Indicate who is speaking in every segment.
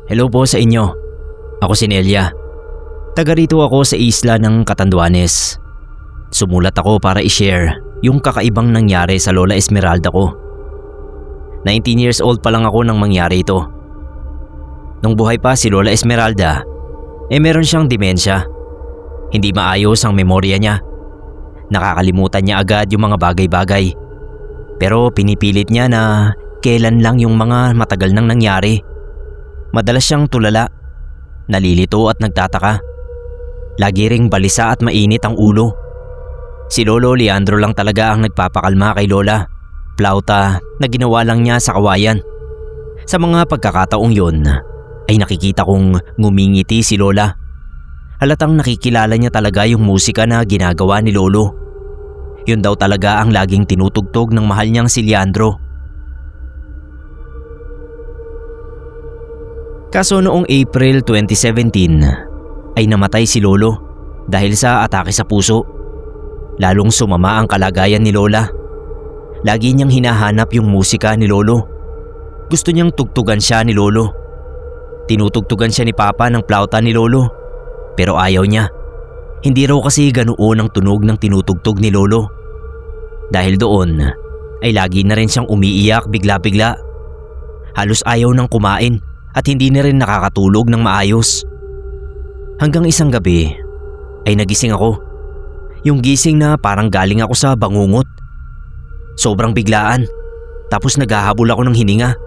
Speaker 1: Hello po sa inyo. Ako si Nelia. Taga rito ako sa isla ng Catanduanes. Sumulat ako para i-share yung kakaibang nangyari sa Lola Esmeralda ko. 19 years old pa lang ako nang mangyari ito. Nung buhay pa si Lola Esmeralda, meron siyang demensya. Hindi maayos ang memorya niya. Nakakalimutan niya agad yung mga bagay-bagay. Pero pinipilit niya na kailan lang yung mga matagal nang nangyari. Madalas siyang tulala, nalilito at nagtataka. Lagi ring balisa at mainit ang ulo. Si Lolo Leandro lang talaga ang nagpapakalma kay Lola. Plauta na ginawa lang niya sa kawayan. Sa mga pagkakataong yun ay nakikita kong ngumingiti si Lola. Halatang nakikilala niya talaga yung musika na ginagawa ni Lolo. Yun daw talaga ang laging tinutugtog ng mahal niyang si Leandro. Kaso noong April 2017 ay namatay si Lolo dahil sa atake sa puso. Lalong sumama ang kalagayan ni Lola. Lagi niyang hinahanap yung musika ni Lolo. Gusto niyang tugtugan siya ni Lolo. Tinutugtugan siya ni Papa ng plauta ni Lolo, pero ayaw niya. Hindi raw kasi ganoon ang tunog ng tinutugtog ni Lolo. Dahil doon ay lagi na rin siyang umiiyak bigla-bigla. Halos ayaw nang kumain at hindi na rin nakakatulog ng maayos. Hanggang isang gabi ay nagising ako. Yung gising na parang galing ako sa bangungot. Sobrang biglaan, tapos naghahabol ako ng hininga.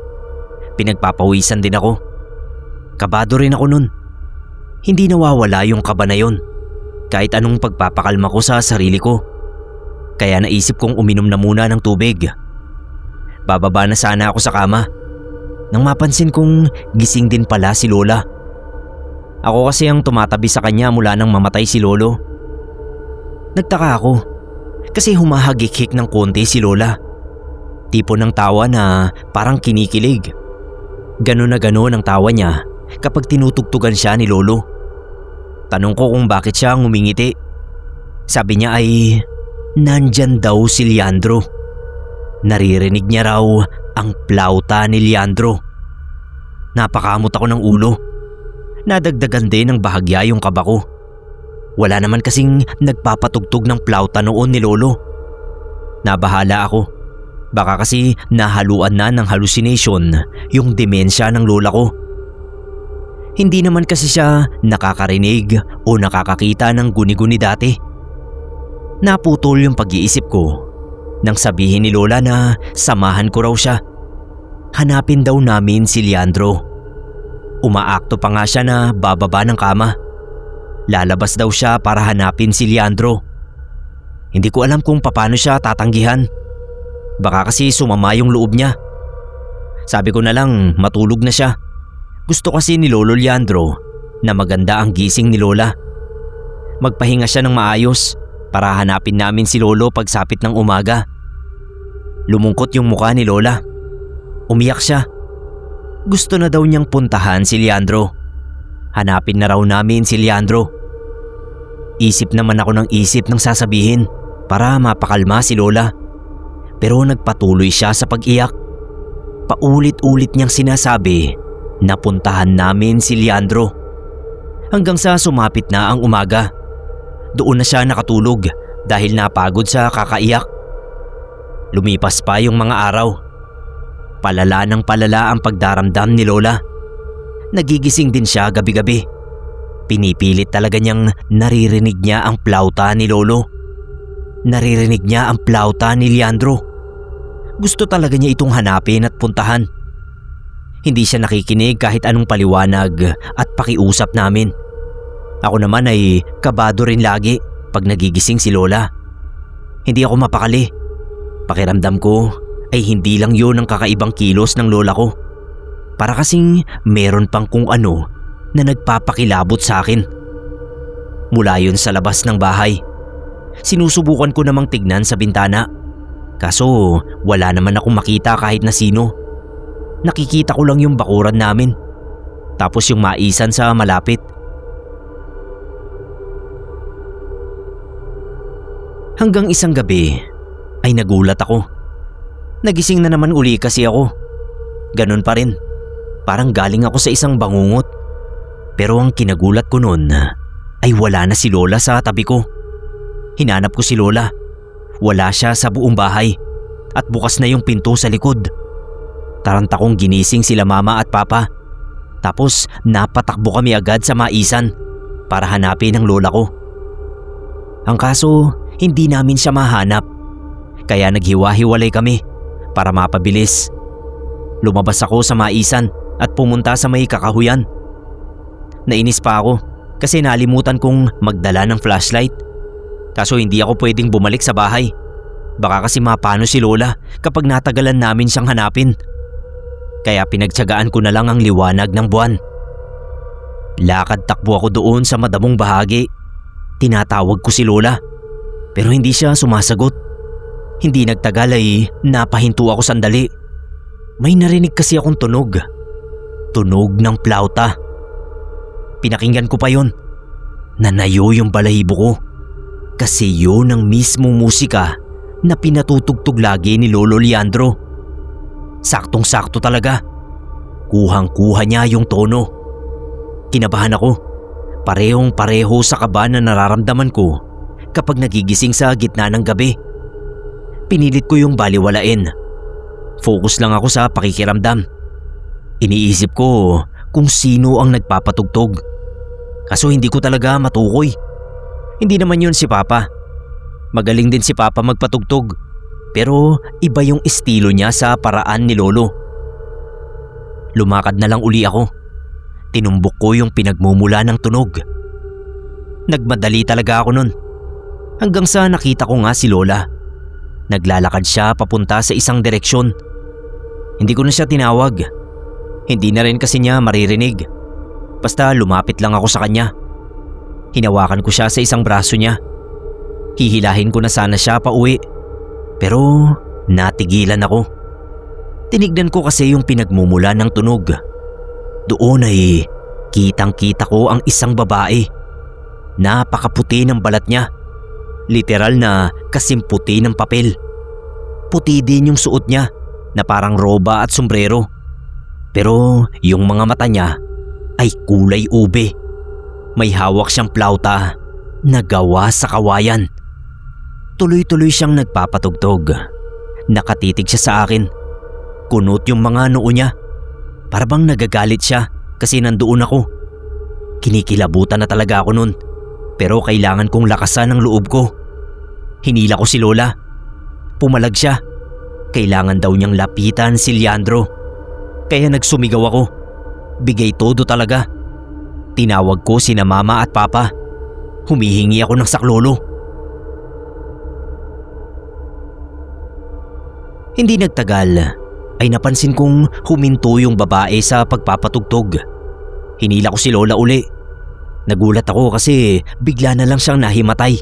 Speaker 1: Pinagpapawisan din ako. Kabado rin ako nun. Hindi nawawala yung kaba na yun kahit anong pagpapakalma ko sa sarili ko. Kaya naisip kong uminom na muna ng tubig. Bababa na sana ako sa kama nang mapansin kong gising din pala si Lola. Ako kasi ang tumatabi sa kanya mula nang mamatay si Lolo. Nagtaka ako kasi humahagik-hik ng konti si Lola. Tipo ng tawa na parang kinikilig. Ganon na ganon ang tawa niya kapag tinutugtugan siya ni Lolo. Tanong ko kung bakit siya ngumingiti. Sabi niya ay nandyan daw si Leandro. Naririnig niya raw ang plauta ni Leandro. Napakamot ako ng ulo. Nadagdagan din ng bahagya yung kaba ko. Wala naman kasing nagpapatugtog ng plauta noon ni Lolo. Nabahala ako. Baka kasi nahaluan na ng hallucination yung demensya ng lola ko. Hindi naman kasi siya nakakarinig o nakakakita ng guni-guni dati. Naputol yung pag-iisip ko nang sabihin ni Lola na samahan ko raw siya. Hanapin daw namin si Leandro. Umaakto pa nga siya na bababa ng kama. Lalabas daw siya para hanapin si Leandro. Hindi ko alam kung paano siya tatanggihan. Baka kasi sumama yung loob niya. Sabi ko na lang matulog na siya. Gusto kasi ni Lolo Leandro na maganda ang gising ni Lola. Magpahinga siya ng maayos para hanapin namin si Lolo pagsapit ng umaga. Lumungkot yung mukha ni Lola. Umiyak siya. Gusto na daw niyang puntahan si Leandro. Hanapin na raw namin si Leandro. Isip naman ako ng isip ng sasabihin para mapakalma si Lola. Pero nagpatuloy siya sa pag-iyak. Paulit-ulit niyang sinasabi na puntahan namin si Leandro. Hanggang sa sumapit na ang umaga. Doon na siya nakatulog dahil napagod sa kakaiyak. Lumipas pa yung mga araw. Palala ng palala ang pagdaramdam ni Lola. Nagigising din siya gabi-gabi. Pinipilit talaga niyang naririnig niya ang plauta ni Lolo. Naririnig niya ang plauta ni Leandro. Gusto talaga niya itong hanapin at puntahan. Hindi siya nakikinig kahit anong paliwanag at pakiusap namin. Ako naman ay kabado rin lagi pag nagigising si Lola. Hindi ako mapakali. Pakiramdam ko ay hindi lang yun ang kakaibang kilos ng lola ko. Para kasing meron pang kung ano na nagpapakilabot sa akin. Mula yun sa labas ng bahay. Sinusubukan ko namang tignan sa bintana. Kaso wala naman akong makita kahit na sino. Nakikita ko lang yung bakuran namin. Tapos yung maisan sa malapit. Hanggang isang gabi ay nagulat ako. Nagising na naman uli kasi ako. Ganun pa rin. Parang galing ako sa isang bangungot. Pero ang kinagulat ko noon ay wala na si Lola sa tabi ko. Hinanap ko si Lola. Wala siya sa buong bahay at bukas na yung pinto sa likod. Taranta kong ginising sila mama at papa. Tapos napatakbo kami agad sa maisan para hanapin ang lola ko. Ang kaso, hindi namin siya mahanap. Kaya naghiwa-hiwalay kami para mapabilis. Lumabas ako sa maisan at pumunta sa may kakahuyan. Nainis pa ako kasi nalimutan kong magdala ng flashlight. Kaso hindi ako pwedeng bumalik sa bahay. Baka kasi mapano si Lola kapag natagalan namin siyang hanapin. Kaya pinagtiyagaan ko na lang ang liwanag ng buwan. Lakad takbo ako doon sa madamong bahagi. Tinatawag ko si Lola pero hindi siya sumasagot. Hindi nagtagal ay napahinto ako sandali. May narinig kasi akong tunog. Tunog ng plauta. Pinakinggan ko pa yon. Nanayo yung balahibo ko. Kasi yun ang mismong musika na pinatutugtog lagi ni Lolo Leandro. Saktong-sakto talaga. Kuhang-kuha niya yung tono. Kinabahan ako. Parehong-pareho sa kaba na nararamdaman ko kapag nagigising sa gitna ng gabi. Pinilit ko yung baliwalain. Focus lang ako sa pakikiramdam. Iniisip ko kung sino ang nagpapatugtog. Kaso hindi ko talaga matukoy. Hindi naman yun si Papa. Magaling din si Papa magpatugtog. Pero iba yung estilo niya sa paraan ni Lolo. Lumakad na lang uli ako. Tinumbok ko yung pinagmumula ng tunog. Nagmadali talaga ako nun. Hanggang sa nakita ko nga si Lola. Naglalakad siya papunta sa isang direksyon. Hindi ko na siya tinawag. Hindi na rin kasi niya maririnig. Basta lumapit lang ako sa kanya. Hinawakan ko siya sa isang braso niya. Hihilahin ko na sana siya pa uwi. Pero natigilan ako. Tinignan ko kasi yung pinagmumula ng tunog. Doon ay kitang-kita ko ang isang babae. Napakaputi ng balat niya. Literal na kasimputi ng papel. Puti din yung suot niya na parang roba at sombrero. Pero yung mga mata niya ay kulay ube. May hawak siyang plauta na gawa sa kawayan. Tuloy-tuloy siyang nagpapatugtog. Nakatitig siya sa akin. Kunot yung mga noo niya. Para bang nagagalit siya kasi nandoon ako. Kinikilabutan na talaga ako nun. Pero kailangan kong lakasan ang loob ko. Hinila ko si Lola. Pumalag siya. Kailangan daw niyang lapitan si Leandro. Kaya nagsumigaw ako. Bigay todo talaga. Tinawag ko sina Mama at Papa. Humihingi ako ng saklolo. Hindi nagtagal ay napansin kong huminto yung babae sa pagpapatugtog. Hinila ko si Lola uli. Nagulat ako kasi bigla na lang siyang nahimatay.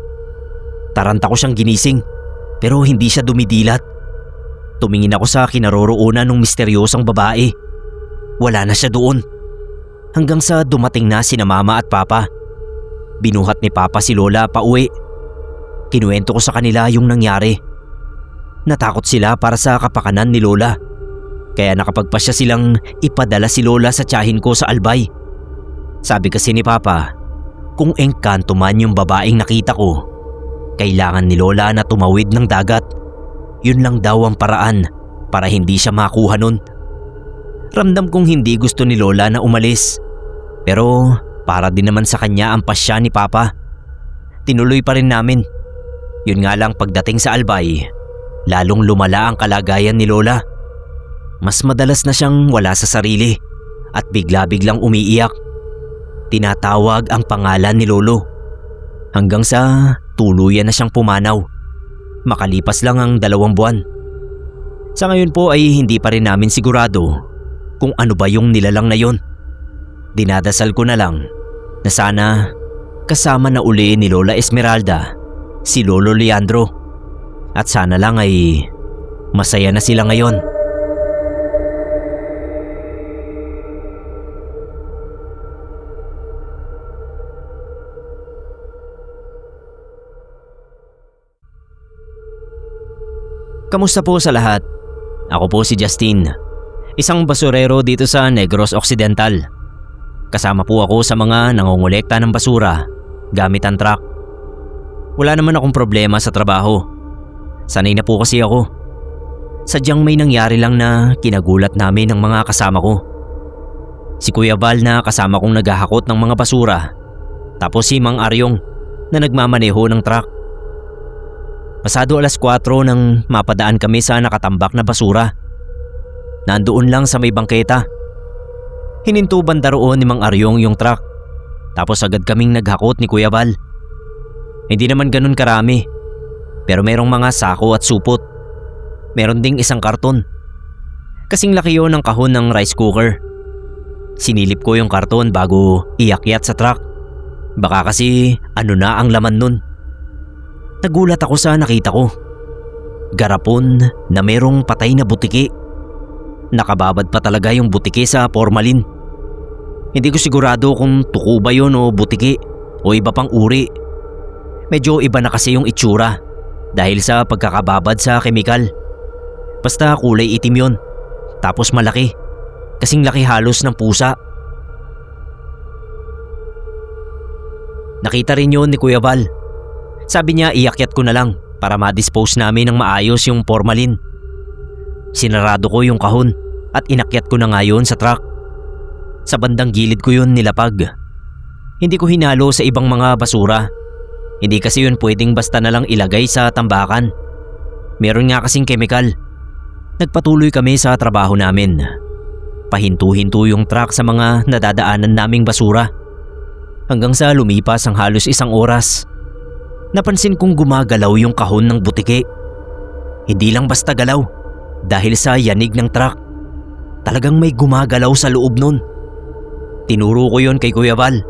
Speaker 1: Taranta ko siyang ginising pero hindi siya dumidilat. Tumingin ako sa kinaroroonan ng misteryosang babae. Wala na siya doon. Hanggang sa dumating na sina Mama at Papa. Binuhat ni Papa si Lola pa uwi. Kinuwento ko sa kanila yung nangyari. Natakot sila para sa kapakanan ni Lola. Kaya nakapagpasya silang ipadala si Lola sa tiyahin ko sa Albay. Sabi kasi ni Papa, kung engkanto man yung babaeng nakita ko, kailangan ni Lola na tumawid ng dagat. Yun lang daw ang paraan para hindi siya makuha nun. Ramdam kong hindi gusto ni Lola na umalis. Pero para din naman sa kanya ang pasya ni Papa. Tinuloy pa rin namin. Yun nga lang pagdating sa Albay, lalong lumala ang kalagayan ni Lola. Mas madalas na siyang wala sa sarili at bigla-biglang umiiyak. Tinatawag ang pangalan ni Lolo. Hanggang sa tuluyan na siyang pumanaw. Makalipas lang ang 2 buwan. Sa ngayon po ay hindi pa rin namin sigurado kung ano ba yung nilalang na yon. Dinadasal ko na lang na sana kasama na uli ni Lola Esmeralda si Lolo Leandro. At sana lang ay masaya na sila ngayon. Kamusta po sa lahat? Ako po si Justin. Isang basurero dito sa Negros Occidental. Kasama po ako sa mga nangongolekta ng basura gamit ang truck. Wala naman akong problema sa trabaho. Sanay na po kasi ako. Sadyang may nangyari lang na kinagulat namin ng mga kasama ko. Si Kuya Val na kasama kong naghahakot ng mga basura, tapos si Mang Aryong na nagmamaneho ng truck. Pasado 4:00 nang mapadaan kami sa nakatambak na basura. Nandoon lang sa may bangketa. Hininto banda roon ni Mang Aryong yung truck, tapos agad kaming naghakot ni Kuya Val. Hindi naman ganun karami, pero merong mga sako at supot. Meron ding isang karton. Kasing laki yun ng kahon ng rice cooker. Sinilip ko yung karton bago iakyat sa truck. Baka kasi ano na ang laman nun. Nagulat ako sa nakita ko. Garapon na merong patay na butiki. Nakababad pa talaga yung butiki sa formalin. Hindi ko sigurado kung tuko ba yun o butiki o iba pang uri. Medyo iba na kasi yung itsura dahil sa pagkakababad sa kemikal. Basta kulay itim yun, tapos malaki. Kasing laki halos ng pusa. Nakita rin yun ni Kuya Val. Sabi niya iakyat ko na lang para ma-dispose namin ng maayos yung formalin. Sinarado ko yung kahon at inakyat ko na ngayon sa truck. Sa bandang gilid ko yun nilapag. Hindi ko hinalo sa ibang mga basura. Hindi kasi yun pwedeng basta na lang ilagay sa tambakan. Meron nga kasing kemikal. Nagpatuloy kami sa trabaho namin. Pahinto-hinto yung truck sa mga nadadaanan naming basura. Hanggang sa lumipas ang halos 1 oras. Napansin kong gumagalaw yung kahon ng butiki. Hindi lang basta galaw, dahil sa yanig ng truck. Talagang may gumagalaw sa loob nun. Tinuro ko yon kay Kuya Val.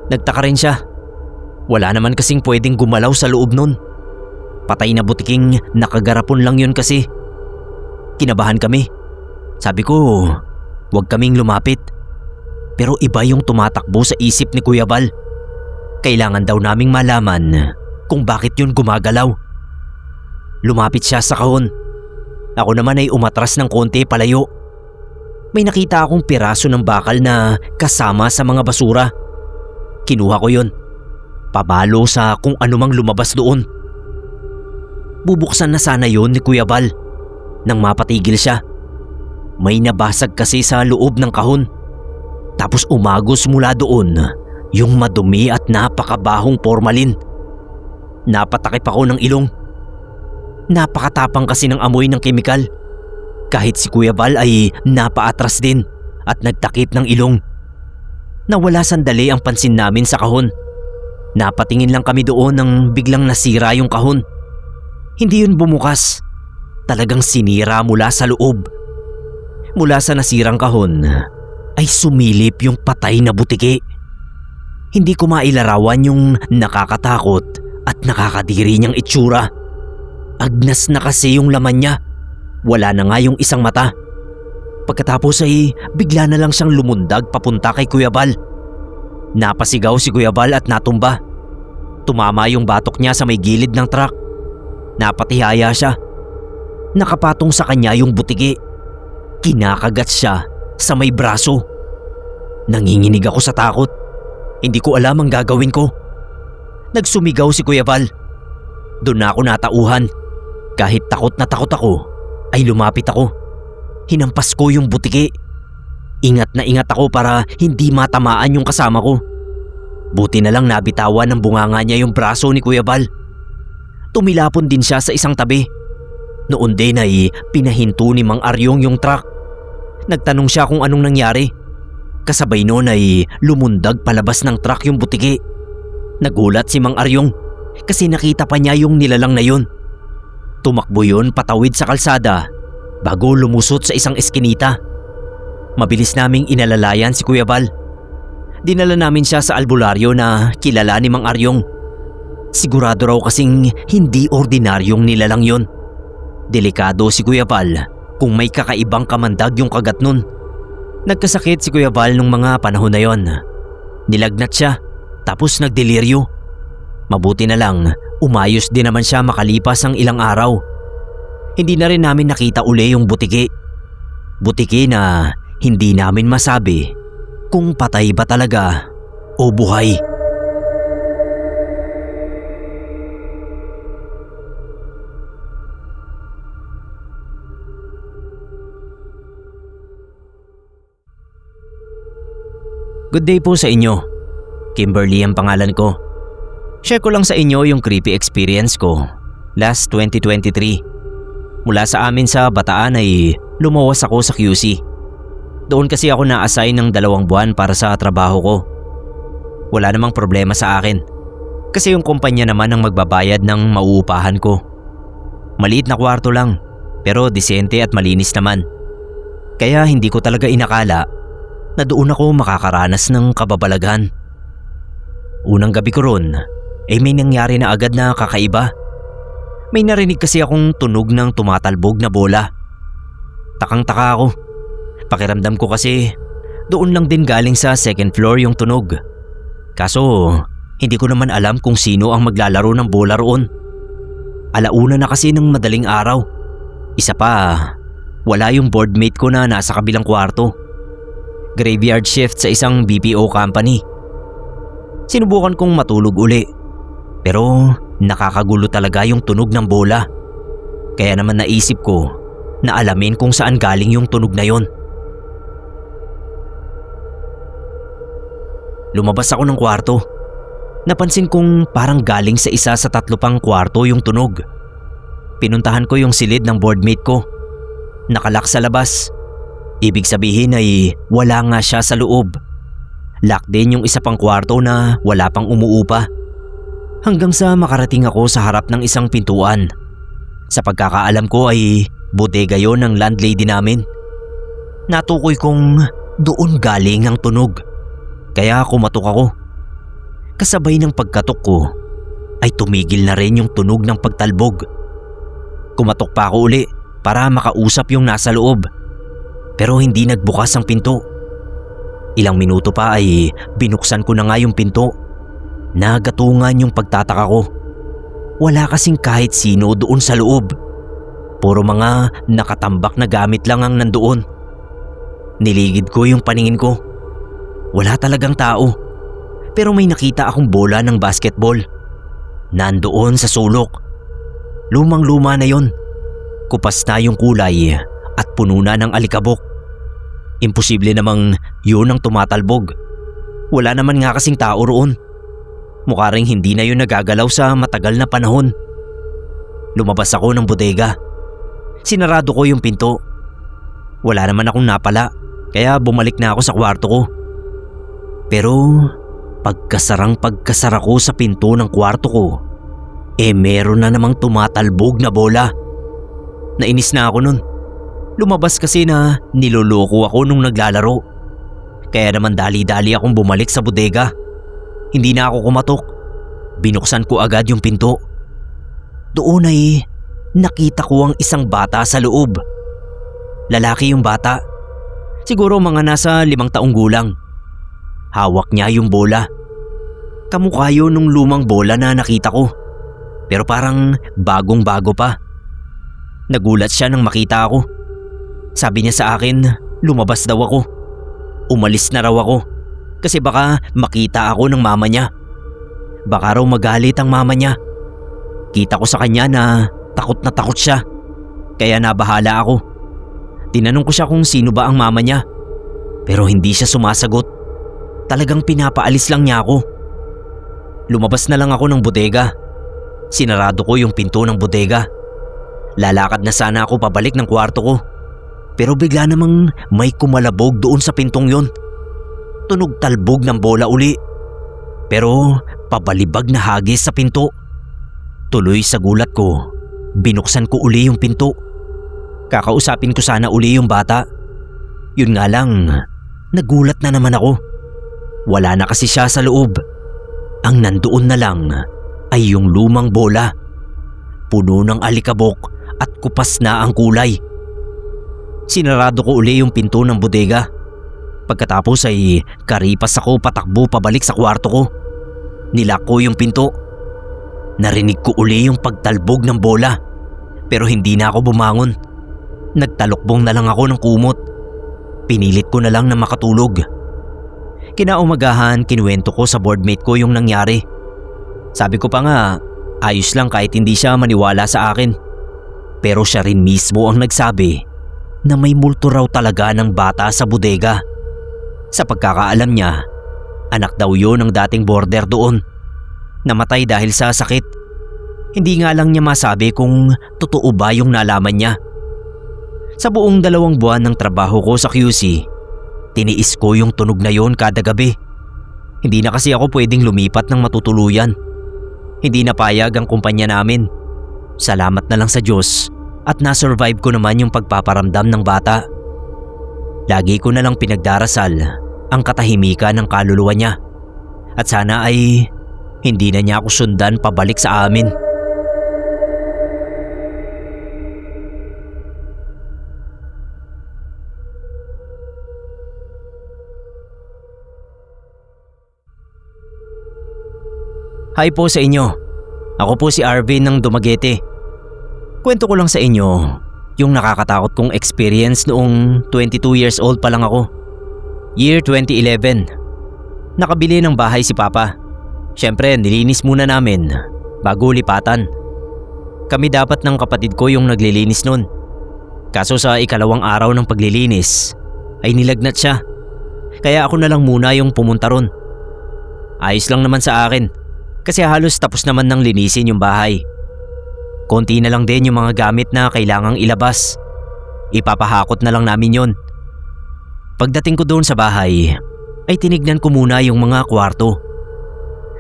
Speaker 1: Nagtaka rin siya. Wala naman kasing pwedeng gumalaw sa loob nun. Patay na butiking nakagarapon lang yun kasi. Kinabahan kami. Sabi ko, huwag kaming lumapit. Pero iba yung tumatakbo sa isip ni Kuya Val. Kailangan daw naming malaman kung bakit yun gumagalaw. Lumapit siya sa kahon. Ako naman ay umatras ng konti palayo. May nakita akong piraso ng bakal na kasama sa mga basura. Kinuha ko yun. Pabalo sa kung anumang lumabas doon. Bubuksan na sana yun ni Kuya Val nang mapatigil siya. May nabasag kasi sa loob ng kahon. Tapos umagos mula doon yung madumi at napakabahong formalin. Napatakip ako ng ilong. Napakatapang kasi ng amoy ng kemikal. Kahit si Kuya Val ay napaatras din at nagtakip ng ilong. Nawala sandali ang pansin namin sa kahon. Napatingin lang kami doon nang biglang nasira yung kahon. Hindi yun bumukas. Talagang sinira mula sa loob. Mula sa nasirang kahon ay sumilip yung patay na butiki. Hindi ko mailarawan yung nakakatakot at nakakadiri niyang itsura. Agnas na kasi yung laman niya. Wala na nga yung isang mata. Pagkatapos ay bigla na lang siyang lumundag papunta kay Kuya Val. Napasigaw si Kuya Val at natumba. Tumama yung batok niya sa may gilid ng truck. Napatihaya siya. Nakapatong sa kanya yung butiki. Kinakagat siya sa may braso. Nanginginig ako sa takot. Hindi ko alam ang gagawin ko. Nagsumigaw si Kuya Val. Doon na ako natauhan. Kahit takot na takot ako, ay lumapit ako. Hinampas ko yung butiki. Ingat na ingat ako para hindi matamaan yung kasama ko. Buti na lang nabitawan ng bunganga niya yung braso ni Kuya Val. Tumilapon din siya sa isang tabi. Noon din ay pinahinto ni Mang Aryong yung truck. Nagtanong siya kung anong nangyari. Kasabay noon ay lumundag palabas ng truck yung butiki. Nagulat si Mang Aryong kasi nakita pa niya yung nilalang na yun. Tumakbo yun patawid sa kalsada bago lumusot sa isang eskinita. Mabilis naming inalalayan si Kuya Val. Dinala namin siya sa albularyo na kilala ni Mang Aryong. Sigurado raw kasing hindi ordinaryong nilalang yun. Delikado si Kuya Val kung may kakaibang kamandag yung kagat nun. Nagkasakit si Kuya Val nung mga panahon na yon. Nilagnat siya tapos nagdeliryo. Mabuti na lang umayos din naman siya makalipas ang ilang araw. Hindi na rin namin nakita uli yung butiki. Butiki na hindi namin masabi kung patay ba talaga o buhay. Good day po sa inyo. Kimberly ang pangalan ko. Share ko lang sa inyo yung creepy experience ko last 2023. Mula sa amin sa Bataan ay lumawas ako sa QC. Doon kasi ako na-assign ng 2 buwan para sa trabaho ko. Wala namang problema sa akin kasi yung kumpanya naman ang magbabayad ng mauupahan ko. Maliit na kwarto lang pero disente at malinis naman. Kaya hindi ko talaga inakala na doon ako makakaranas ng kababalaghan. Unang gabi ko ron ay may nangyari na agad na kakaiba. May narinig kasi akong tunog ng tumatalbog na bola. Takang-taka ako. Pakiramdam ko kasi doon lang din galing sa second floor yung tunog. Kaso hindi ko naman alam kung sino ang maglalaro ng bola roon. Alauna na kasi ng madaling araw. Isa pa, wala yung boardmate ko na nasa kabilang kwarto. Graveyard shift sa isang BPO company. Sinubukan kong matulog uli pero nakakagulo talaga yung tunog ng bola. Kaya naman naisip ko na alamin kung saan galing yung tunog na yon. Lumabas ako ng kwarto. Napansin kong parang galing sa isa sa 3 pang kwarto yung tunog. Pinuntahan ko yung silid ng boardmate ko. Nakalak sa labas. Ibig sabihin ay wala nga siya sa loob. Lock din yung isa pang kwarto na wala pang umuupa. Hanggang sa makarating ako sa harap ng isang pintuan. Sa pagkakaalam ko ay bodega yon ng landlady namin. Natukoy kong doon galing ang tunog. Kaya kumatok ako. Kasabay ng pagkatok ko ay tumigil na rin yung tunog ng pagtalbog. Kumatok pa ako uli para makausap yung nasa loob. Pero hindi nagbukas ang pinto. Ilang minuto pa ay binuksan ko na nga yung pinto. Nagatungan yung pagtataka ko. Wala kasing kahit sino doon sa loob. Puro mga nakatambak na gamit lang ang nandoon. Niligid ko yung paningin ko. Wala talagang tao. Pero may nakita akong bola ng basketball. Nandoon sa sulok. Lumang-luma na yon. Kupas na yung kulay at puno na ng alikabok. Imposible namang yun ang tumatalbog. Wala naman nga kasing tao roon. Mukha ring hindi na yun nagagalaw sa matagal na panahon. Lumabas ako ng bodega. Sinarado ko yung pinto. Wala naman akong napala kaya bumalik na ako sa kwarto ko. Pero pagkasara ko sa pinto ng kwarto ko, meron na namang tumatalbog na bola. Nainis na ako nun. Lumabas kasi na niloloko ako nung naglalaro. Kaya naman dali-dali akong bumalik sa bodega. Hindi na ako kumatok. Binuksan ko agad yung pinto. Doon ay nakita ko ang isang bata sa loob. Lalaki yung bata. Siguro mga nasa 5 taong gulang. Hawak niya yung bola. Kamukha yun nung lumang bola na nakita ko. Pero parang bagong-bago pa. Nagulat siya nang makita ako. Sabi niya sa akin, lumabas daw ako. Umalis na raw ako kasi baka makita ako ng mama niya. Baka raw magalit ang mama niya. Kita ko sa kanya na takot siya. Kaya nabahala ako. Tinanong ko siya kung sino ba ang mama niya. Pero hindi siya sumasagot. Talagang pinapaalis lang niya ako. Lumabas na lang ako ng bodega. Sinarado ko yung pinto ng bodega. Lalakad na sana ako pabalik ng kwarto ko. Pero bigla namang may kumalabog doon sa pintong yon. Tunog talbog ng bola uli. Pero pabalibag na hagis sa pinto. Tuloy sa gulat ko, binuksan ko uli yung pinto. Kakausapin ko sana uli yung bata. Yun nga lang, nagulat na naman ako. Wala na kasi siya sa loob. Ang nandoon na lang ay yung lumang bola. Puno ng alikabok at kupas na ang kulay. Sinarado ko uli yung pinto ng bodega. Pagkatapos ay karipas ako patakbo pabalik sa kwarto ko. Nilak ko yung pinto. Narinig ko uli yung pagtalbog ng bola. Pero hindi na ako bumangon. Nagtalokbong na lang ako ng kumot. pinilit ko na lang na makatulog. Kinaumagahan, kinuwento ko sa boardmate ko yung nangyari. Sabi ko pa nga, ayos lang kahit hindi siya maniwala sa akin. Pero siya rin mismo ang nagsabi na may multo raw talaga ng bata sa bodega. Sa pagkakaalam niya, anak daw yun ng dating boarder doon. Namatay dahil sa sakit. Hindi nga lang niya masabi kung totoo ba yung nalaman niya. Sa buong 2 buwan ng trabaho ko sa QC, tiniis ko yung tunog na yon kada gabi. Hindi na kasi ako pwedeng lumipat ng matutuluyan. Hindi napayag ang kumpanya namin. Salamat na lang sa Diyos at nasurvive ko naman yung pagpaparamdam ng bata. Lagi ko na lang pinagdarasal ang katahimikan ng kaluluwa niya. At sana ay hindi na niya ako sundan pabalik sa amin. Hi po sa inyo. Ako po si Arvin ng Dumaguete. Kwento ko lang sa inyo yung nakakatakot kong experience noong 22 years old pa lang ako. Year 2011. Nakabili ng bahay si Papa. Siyempre nilinis muna namin bago lipatan. Kami dapat ng kapatid ko yung naglilinis nun. Kaso sa ikalawang araw ng paglilinis ay nilagnat siya. Kaya ako na lang muna yung pumunta ron. Ayos lang naman sa akin. Kasi halos tapos naman nang linisin yung bahay. Konti na lang din yung mga gamit na kailangang ilabas. Ipapahakot na lang namin yon. Pagdating ko doon sa bahay, ay tinignan ko muna yung mga kwarto.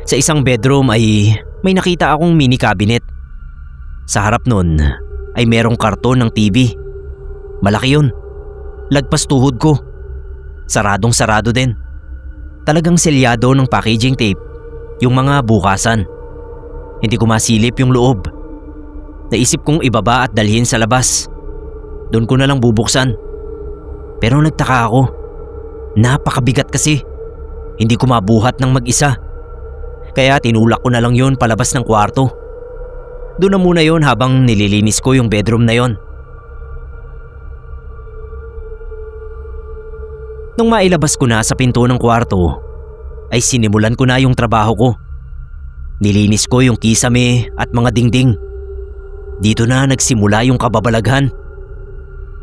Speaker 1: Sa isang bedroom ay may nakita akong mini cabinet. Sa harap nun ay merong karton ng TV. Malaki yun. Lagpas tuhod ko. Saradong sarado din. Talagang selyado ng packaging tape yung mga bukasan. Hindi ko masilip yung loob. Naisip kong ibaba at dalhin sa labas. Doon ko na lang bubuksan. Pero nagtaka ako. Napakabigat kasi. Hindi ko mabuhat ng mag-isa. Kaya tinulak ko na lang yon palabas ng kwarto. Doon na muna yon habang nililinis ko yung bedroom na yon. Nung mailabas ko na sa pinto ng kwarto, ay sinimulan ko na yung trabaho ko. Nilinis ko yung kisame at mga dingding. Dito na nagsimula yung kababalaghan.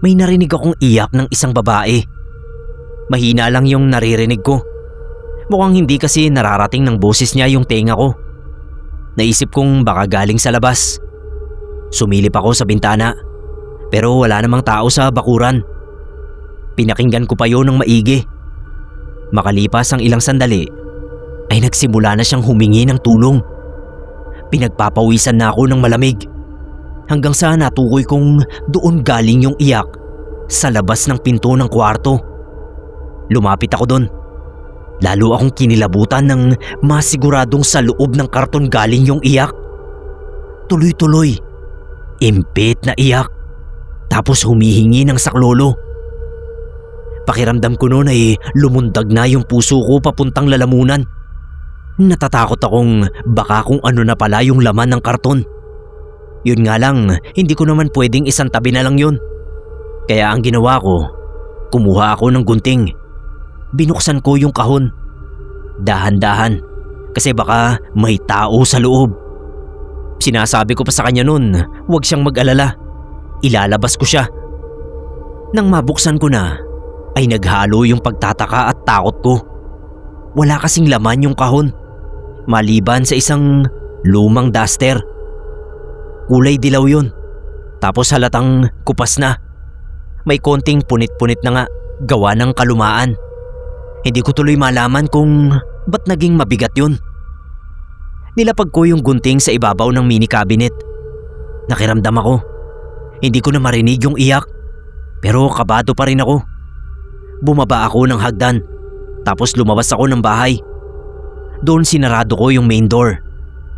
Speaker 1: May narinig akong iyak ng isang babae. Mahina lang yung naririnig ko. Mukhang hindi kasi nararating ng boses niya yung tenga ko. Naisip kong baka galing sa labas. Sumilip ako sa bintana, pero wala namang tao sa bakuran. Pinakinggan ko pa yun ng maigi. Makalipas ang ilang sandali, ay nagsimula na siyang humingi ng tulong. Pinagpapawisan na ako ng malamig. Hanggang sa natukoy kong doon galing yung iyak sa labas ng pinto ng kwarto. Lumapit ako doon. Lalo akong kinilabutan ng masiguradong sa loob ng karton galing yung iyak. Tuloy-tuloy. Impit na iyak. Tapos humihingi ng saklolo. Pakiramdam ko noon ay lumundag na yung puso ko papuntang lalamunan. Natatakot akong baka kung ano na pala yung laman ng karton. Yun nga lang, hindi ko naman pwedeng isantabi na lang yun. Kaya ang ginawa ko, kumuha ako ng gunting. Binuksan ko yung kahon. Dahan-dahan, kasi baka may tao sa loob. Sinasabi ko pa sa kanya noon, huwag siyang mag-alala. Ilalabas ko siya. Nang mabuksan ko na, ay naghalo yung pagtataka at takot ko. Wala kasing laman yung kahon, maliban sa isang lumang duster. Kulay dilaw yun, tapos halatang kupas na. May konting punit-punit na nga, gawa ng kalumaan. Hindi ko tuloy malaman kung ba't naging mabigat yun. Nilapag ko yung gunting sa ibabaw ng mini cabinet. Nakiramdam ako. Hindi ko na marinig yung iyak, pero kabado pa rin ako. Bumaba ako ng hagdan, tapos lumabas ako ng bahay. Doon sinarado ko yung main door,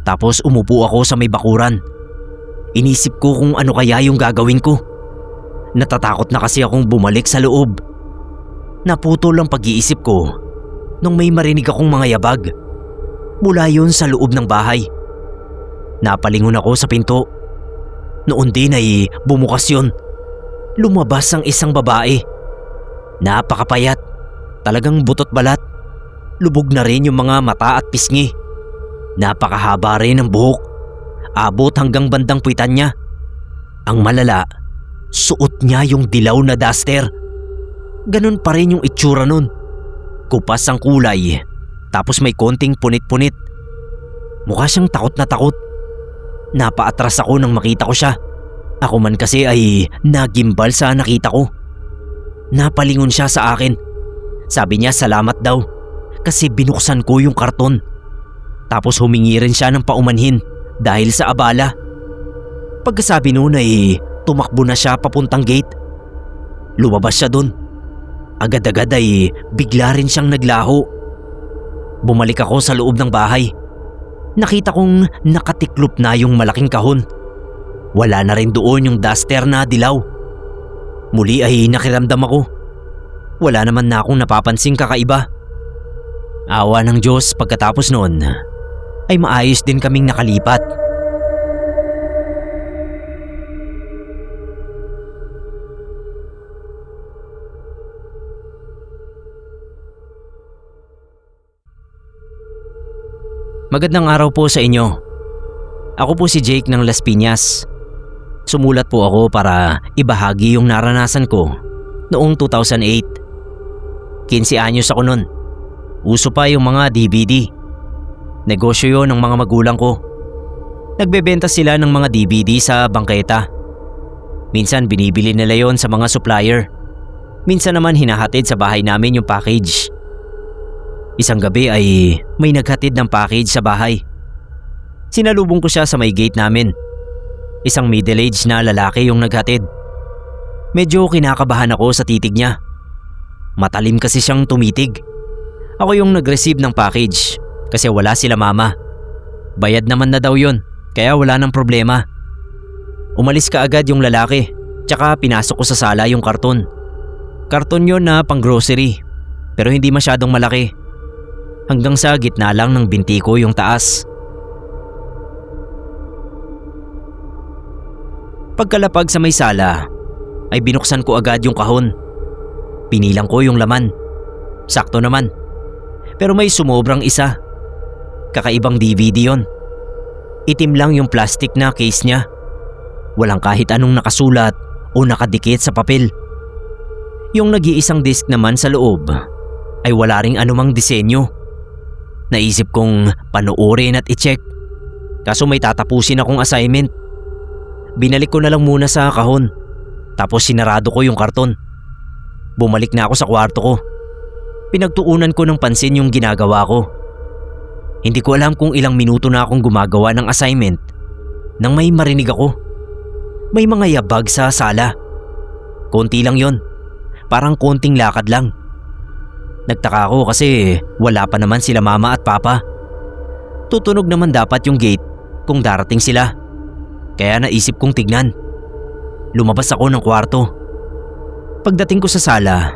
Speaker 1: tapos umupo ako sa may bakuran. Inisip ko kung ano kaya yung gagawin ko. Natatakot na kasi akong bumalik sa loob. Naputol ang pag-iisip ko nung may marinig akong mga yabag. Mula yun sa loob ng bahay. Napalingon ako sa pinto. Noon din ay bumukas yun. Lumabas ang isang babae. Napakapayat. Talagang butot balat. Lubog na rin yung mga mata at pisngi. Napakahaba rin ang buhok. Abot hanggang bandang puwitan niya. Ang malala, suot niya yung dilaw na duster. Ganun pa rin yung itsura nun. Kupas ang kulay, tapos may konting punit-punit. Mukha siyang takot na takot. Napaatras ako nang makita ko siya. Ako man kasi ay nagimbal sa nakita ko. Napalingon siya sa akin. Sabi niya salamat daw kasi binuksan ko yung karton. Tapos humingi rin siya ng paumanhin dahil sa abala. Pagkasabi noon ay tumakbo na siya papuntang gate. Lumabas siya dun. Agad-agad ay bigla rin siyang naglaho. Bumalik ako sa loob ng bahay. Nakita kong nakatiklop na yung malaking kahon. Wala na rin doon yung duster na dilaw. Muli ay nakiramdam ako. Wala naman na akong napapansing kakaiba. Awa ng Diyos, pagkatapos noon ay maayos din kaming nakalipat. Magandang araw po sa inyo. Ako po si Jake ng Las Piñas. Sumulat po ako para ibahagi yung naranasan ko noong 2008. 15 anyos ako nun. Uso pa yung mga DVD. Negosyo yun ng mga magulang ko. Nagbebenta sila ng mga DVD sa bangketa. Minsan binibili nila yon sa mga supplier. Minsan naman hinahatid sa bahay namin yung package. Isang gabi ay may naghatid ng package sa bahay. Sinalubong ko siya sa may gate namin. Isang middle-aged na lalaki yung naghatid. Medyo kinakabahan ako sa titig niya. Matalim kasi siyang tumitig. Ako yung nag-receive ng package kasi wala sila mama. Bayad naman na daw yun kaya wala nang problema. Umalis ka agad yung lalaki tsaka pinasok ko sa sala yung karton. Karton yun na pang grocery pero hindi masyadong malaki. Hanggang sa gitna lang ng binti ko yung taas. Pagkalapag sa may sala ay binuksan ko agad yung kahon. Pinilang ko yung laman. Sakto naman. Pero may sumobrang isa. Kakaibang DVD yon. Itim lang yung plastic na case niya. Walang kahit anong nakasulat o nakadikit sa papel. Yung nag-iisang disc naman sa loob ay wala ring anumang disenyo. Naisip kong panoorin at i-check. Kaso may tatapusin akong assignment. Binalik ko na lang muna sa kahon. Tapos sinarado ko yung karton. Bumalik na ako sa kwarto ko. Pinagtuunan ko ng pansin yung ginagawa ko. Hindi ko alam kung ilang minuto na akong gumagawa ng assignment nang may marinig ako. May mga yabag sa sala. Konti lang yon. Parang konting lakad lang. Nagtaka ako kasi wala pa naman sila mama at papa. Tutunog naman dapat yung gate kung darating sila. Kaya naisip kong tignan. Lumabas ako ng kwarto. Pagdating ko sa sala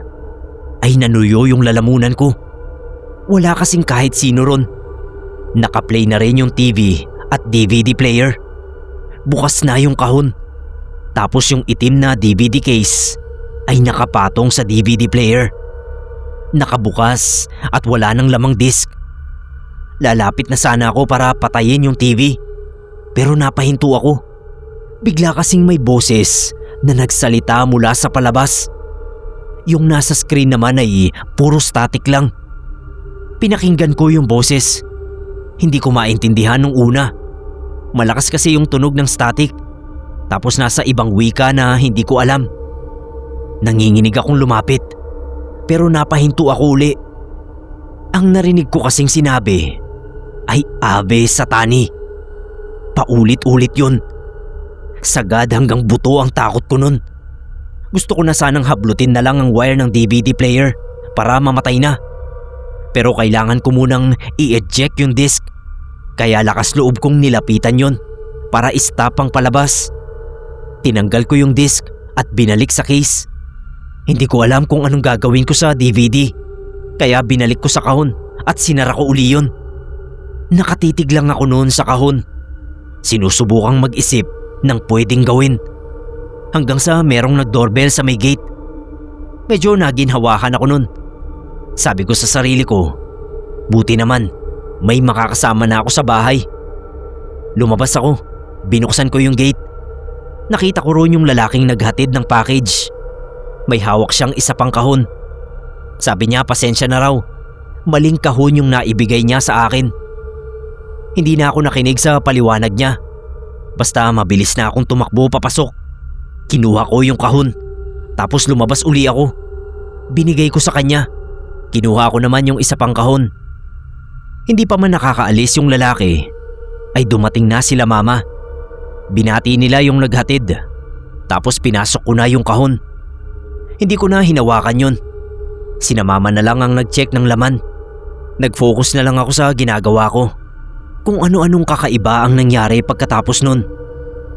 Speaker 1: ay nanuyo yung lalamunan ko. Wala kasing kahit sino ron. Nakaplay na rin yung TV at DVD player. Bukas na yung kahon. Tapos yung itim na DVD case ay nakapatong sa DVD player. Nakabukas at wala nang lamang disc. Lalapit na sana ako para patayin yung TV. Pero napahinto ako. Bigla kasing may boses na nagsalita mula sa palabas. Yung nasa screen naman ay puro static lang. Pinakinggan ko yung boses. Hindi ko maintindihan nung una. Malakas kasi yung tunog ng static. Tapos nasa ibang wika na hindi ko alam. Nanginginig akong lumapit. Pero napahinto ako uli. Ang narinig ko kasing sinabi ay Ave Satani. Paulit-ulit yun. Sagad hanggang buto ang takot ko nun. Gusto ko na sanang hablutin na lang ang wire ng DVD player para mamatay na. Pero kailangan ko munang i-eject yung disc. Kaya lakas loob kong nilapitan yon para i-stop ang palabas. Tinanggal ko yung disc at binalik sa case. Hindi ko alam kung anong gagawin ko sa DVD. Kaya binalik ko sa kahon at sinara ko uli yun. Nakatitig lang ako noon sa kahon. Sinusubukang mag-isip ng pwedeng gawin. Hanggang sa merong nag-doorbell sa may gate. Medyo naginhawakan ako nun. Sabi ko sa sarili ko, buti naman, may makakasama na ako sa bahay. Lumabas ako, binuksan ko yung gate. Nakita ko roon yung lalaking naghatid ng package. May hawak siyang isa pang kahon. Sabi niya pasensya na raw, maling kahon yung naibigay niya sa akin. Hindi na ako nakinig sa paliwanag niya. Basta mabilis na akong tumakbo papasok. Kinuha ko yung kahon, tapos lumabas uli ako. Binigay ko sa kanya. Kinuha ko naman yung isa pang kahon. Hindi pa man nakakaalis yung lalaki, ay dumating na sila mama. Binati nila yung naghatid, tapos pinasok ko na yung kahon. Hindi ko na hinawakan yun. Sina mama na lang ang nag-check ng laman. Nag-focus na lang ako sa ginagawa ko. Kung ano-anong kakaiba ang nangyari pagkatapos nun.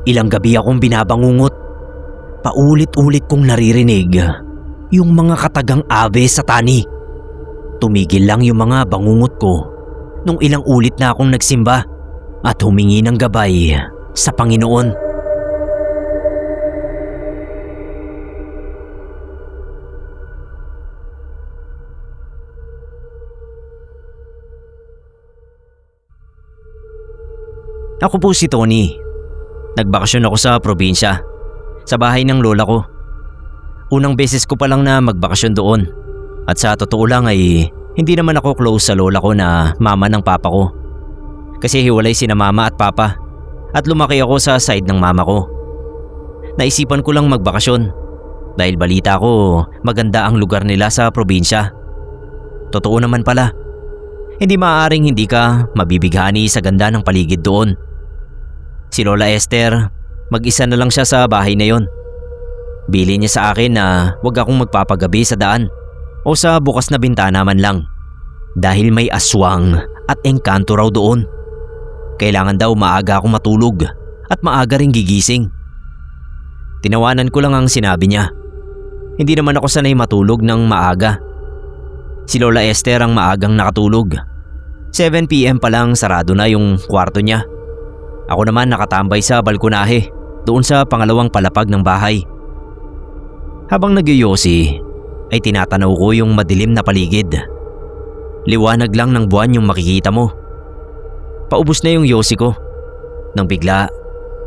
Speaker 1: Ilang gabi akong binabangungot. Paulit-ulit kong naririnig yung mga katagang ave sa tani. Tumigil lang yung mga bangungot ko nung ilang ulit na akong nagsimba at humingi ng gabay sa Panginoon. Ako po si Tony. Nagbakasyon ako sa probinsya, sa bahay ng lola ko. Unang beses ko pa lang na magbakasyon doon. At sa totoo lang ay hindi naman ako close sa lola ko na mama ng papa ko. Kasi hiwalay sina mama at papa at lumaki ako sa side ng mama ko. Naisipan ko lang magbakasyon dahil balita ko maganda ang lugar nila sa probinsya. Totoo naman pala. Hindi maaaring hindi ka mabibighani sa ganda ng paligid doon. Si Lola Esther, mag-isa na lang siya sa bahay na yon. Bili niya sa akin na huwag akong magpapagabi sa daan o sa bukas na bintana man lang dahil may aswang at engkanto raw doon. Kailangan daw maaga akong matulog at maaga ring gigising. Tinawanan ko lang ang sinabi niya. Hindi naman ako sanay matulog ng maaga. Si Lola Esther ang maagang nakatulog. 7 PM pa lang sarado na yung kwarto niya. Ako naman nakatambay sa balkonahe doon sa pangalawang palapag ng bahay. Habang nagyoyosi ay tinatanaw ko yung madilim na paligid. Liwanag lang ng buwan yung makikita mo. Paubos na yung yosi ko nang bigla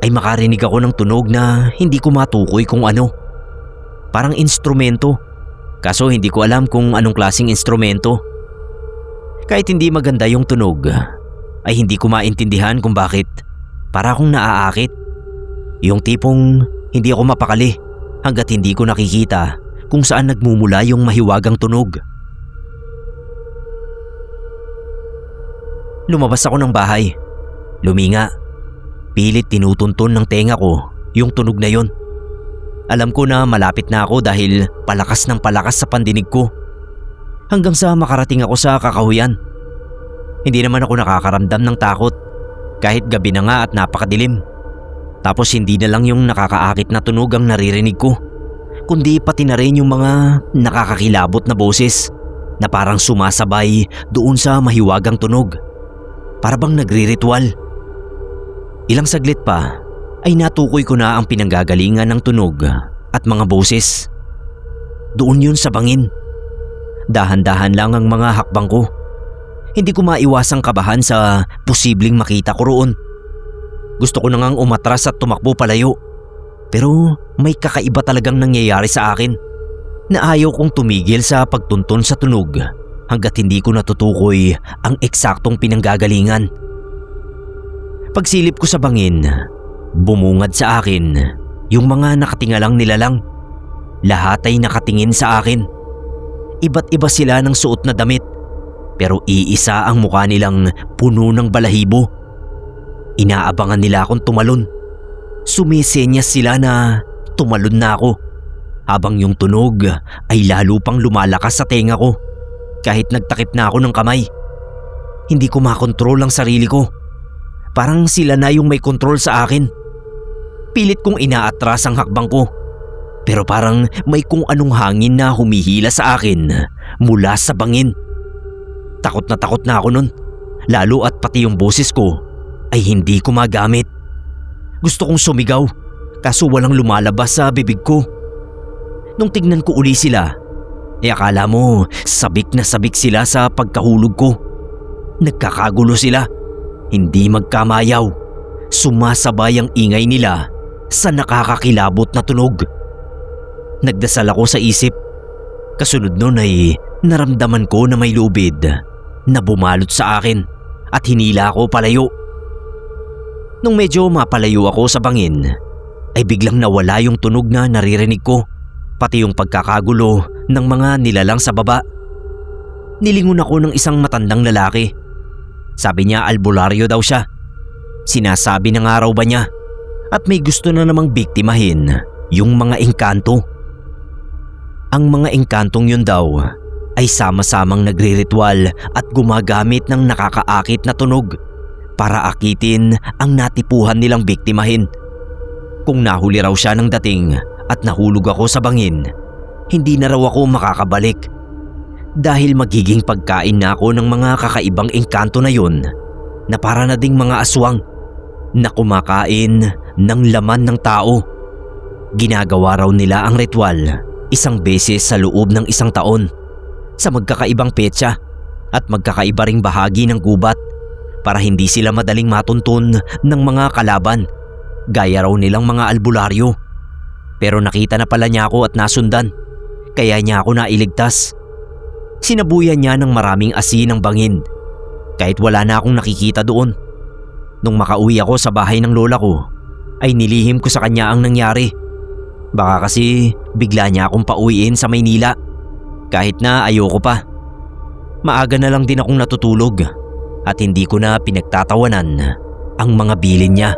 Speaker 1: ay makarinig ako ng tunog na hindi ko matukoy kung ano. Parang instrumento, kaso hindi ko alam kung anong klaseng instrumento. Kahit hindi maganda yung tunog ay hindi ko maintindihan kung bakit. Para akong naaakit. Yung tipong hindi ako mapakali hanggat hindi ko nakikita kung saan nagmumula yung mahiwagang tunog. Lumabas ako ng bahay. Luminga. Pilit tinutuntun ng tenga ko yung tunog na yon. Alam ko na malapit na ako dahil palakas ng palakas sa pandinig ko. Hanggang sa makarating ako sa kakahuyan. Hindi naman ako nakakaramdam ng takot kahit gabi na nga at napakadilim. Tapos hindi na lang yung nakakaakit na tunog ang naririnig ko, kundi pati na rin yung mga nakakakilabot na boses na parang sumasabay doon sa mahiwagang tunog. Para bang nagriritual. Ilang saglit pa ay natukoy ko na ang pinanggagalingan ng tunog at mga boses. Doon yun sa bangin. Dahan-dahan lang ang mga hakbang ko. Hindi ko maiwasang kabahan sa posibleng makita ko roon. Gusto ko na ngang umatras at tumakbo palayo. Pero may kakaiba talagang nangyayari sa akin na ayaw kong tumigil sa pagtuntun sa tunog hanggat hindi ko natutukoy ang eksaktong pinanggagalingan. Pagsilip ko sa bangin, bumungad sa akin yung mga nakatingalang nilalang. Lahat ay nakatingin sa akin. Iba't iba sila ng suot na damit. Pero iisa ang mukha nilang puno ng balahibo. Inaabangan nila akong tumalon. Sumisenyas sila na tumalon na ako. Habang yung tunog ay lalo pang lumalakas sa tenga ko. Kahit nagtakip na ako ng kamay. Hindi ko makontrol ang sarili ko. Parang sila na yung may kontrol sa akin. Pilit kong inaatras ang hakbang ko. Pero parang may kung anong hangin na humihila sa akin mula sa bangin. Takot na ako nun, lalo at pati yung boses ko ay hindi ko magamit. Gusto kong sumigaw, kaso walang lumalabas sa bibig ko. Nung tignan ko uli sila, Akala mo sabik na sabik sila sa pagkahulog ko. Nagkakagulo sila, hindi magkamayaw. Sumasabay ang ingay nila sa nakakakilabot na tunog. Nagdasal ako sa isip. Kasunod nun ay naramdaman ko na may lubid na bumalot sa akin at hinila ako palayo. Nung medyo mapalayo ako sa bangin, ay biglang nawala yung tunog na naririnig ko, pati yung pagkakagulo ng mga nilalang sa baba. Nilingon ako ng isang matandang lalaki. Sabi niya albularyo daw siya. Sinasabi na nga raw ba niya at may gusto na namang biktimahin yung mga engkanto. Ang mga engkantong yun daw ay sama-samang nagre-ritual at gumagamit ng nakakaakit na tunog para akitin ang natipuhan nilang biktimahin. Kung nahuli raw siya ng dating at nahulog ako sa bangin, hindi na raw ako makakabalik dahil magiging pagkain na ako ng mga kakaibang engkanto na yun na para na ding mga aswang na kumakain ng laman ng tao. Ginagawa raw nila ang ritual isang beses sa loob ng isang taon sa magkakaibang petsa at magkakaiba ring bahagi ng gubat para hindi sila madaling matuntun ng mga kalaban gaya raw nilang mga albularyo. Pero nakita na pala niya ako at nasundan, kaya niya ako nailigtas. Sinabuyan niya ng maraming asin ang bangin kahit wala na akong nakikita doon. Nung makauwi ako sa bahay ng lola ko ay nilihim ko sa kanya ang nangyari. Baka kasi bigla niya akong pauwiin sa Maynila kahit na ayoko pa. Maaga na lang din akong natutulog at hindi ko na pinagtatawanan ang mga bilin niya.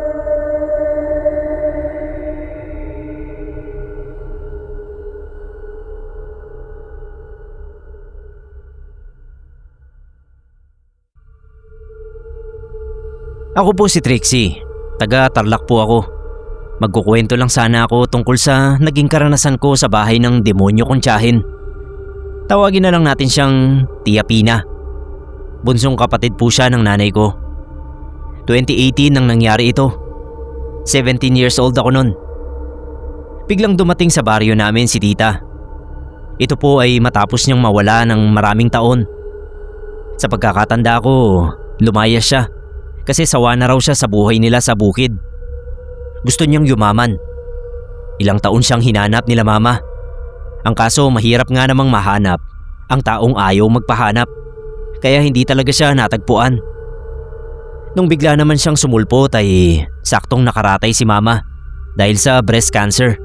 Speaker 1: Ako po si Trixie, taga Tarlac po ako. Magkukwento lang sana ako tungkol sa naging karanasan ko sa bahay ng demonyo kong tiyahin. Tawagin na lang natin siyang Tia Pina. Bunsong kapatid po siya ng nanay ko. 2018 nang nangyari ito. 17 years old ako nun. Biglang dumating sa baryo namin si tita. Ito po ay matapos niyang mawala ng maraming taon. Sa pagkakatanda ko, lumayas siya kasi sawa na raw siya sa buhay nila sa bukid. Gusto niyang yumaman. Ilang taon siyang hinanap nila mama. Ang kaso mahirap nga namang mahanap ang taong ayaw magpahanap, kaya hindi talaga siya natagpuan. Nung bigla naman siyang sumulpot ay saktong nakaratay si mama dahil sa breast cancer.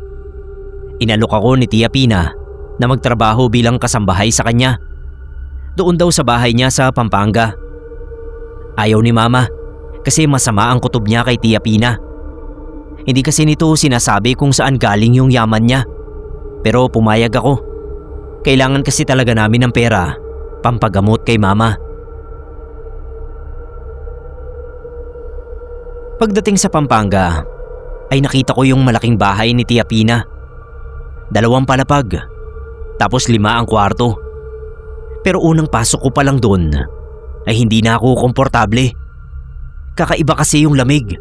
Speaker 1: Inalok ako ni Tia Pina na magtrabaho bilang kasambahay sa kanya. Doon daw sa bahay niya sa Pampanga. Ayaw ni mama kasi masama ang kutob niya kay Tia Pina. Hindi kasi nito sinasabi kung saan galing yung yaman niya. Pero pumayag ako. Kailangan kasi talaga namin ng pera pampagamot kay mama. Pagdating sa Pampanga ay nakita ko yung malaking bahay ni Tia Pina. 2 palapag, tapos 5 ang kwarto. Pero unang pasok ko pa lang doon ay hindi na ako komportable. Kakaiba kasi yung lamig.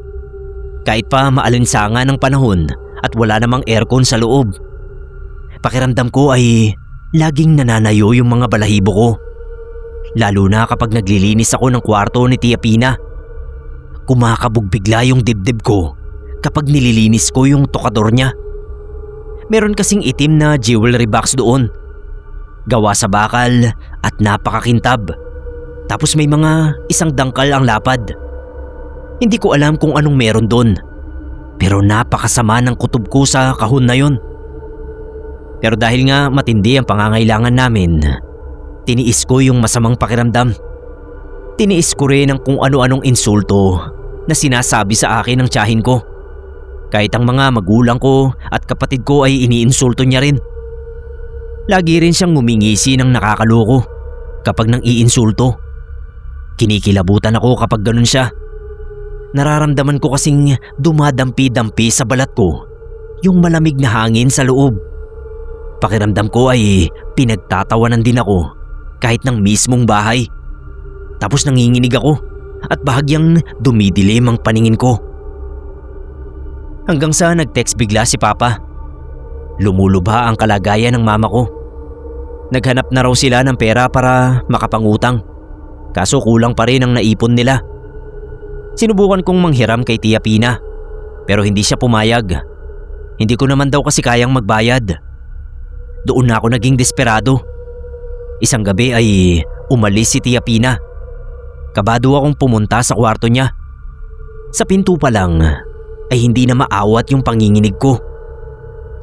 Speaker 1: Kahit pa maalinsangan ng panahon at wala namang aircon sa loob. Pakiramdam ko ay laging nananayo yung mga balahibo ko. Lalo na kapag naglilinis ako ng kwarto ni Tia Pina. Kumakabog bigla yung dibdib ko kapag nililinis ko yung tokador niya. Meron kasing itim na jewelry box doon. Gawa sa bakal at napakakintab. Tapos may mga isang dangkal ang lapad. Hindi ko alam kung anong meron doon. Pero napakasama ng kutob ko sa kahon na yon. Pero dahil nga matindi ang pangangailangan namin, tiniis ko yung masamang pakiramdam. Tiniis ko rin ang kung ano-anong insulto na sinasabi sa akin ng tiyahin ko. Kahit ang mga magulang ko at kapatid ko ay iniinsulto niya rin. Lagi rin siyang ngumingisi ng nakakaloko kapag nang iinsulto. Kinikilabutan ako kapag ganun siya. Nararamdaman ko kasing dumadampi-dampi sa balat ko yung malamig na hangin sa loob. Pakiramdam ko ay pinagtatawanan din ako kahit ng mismong bahay. Tapos nanginginig ako at bahagyang dumidilim ang paningin ko. Hanggang sa nag-text bigla si Papa. Lumulubha ang kalagayan ng mama ko. Naghanap na raw sila ng pera para makapangutang. Kaso kulang pa rin ang naipon nila. Sinubukan kong manghiram kay Tia Pina pero hindi siya pumayag. Hindi ko naman daw kasi kayang magbayad. Doon na ako naging desperado. Isang gabi ay umalis si Tia Pina. Kabado akong pumunta sa kwarto niya. Sa pinto pa lang ay hindi na maawat yung panginginig ko.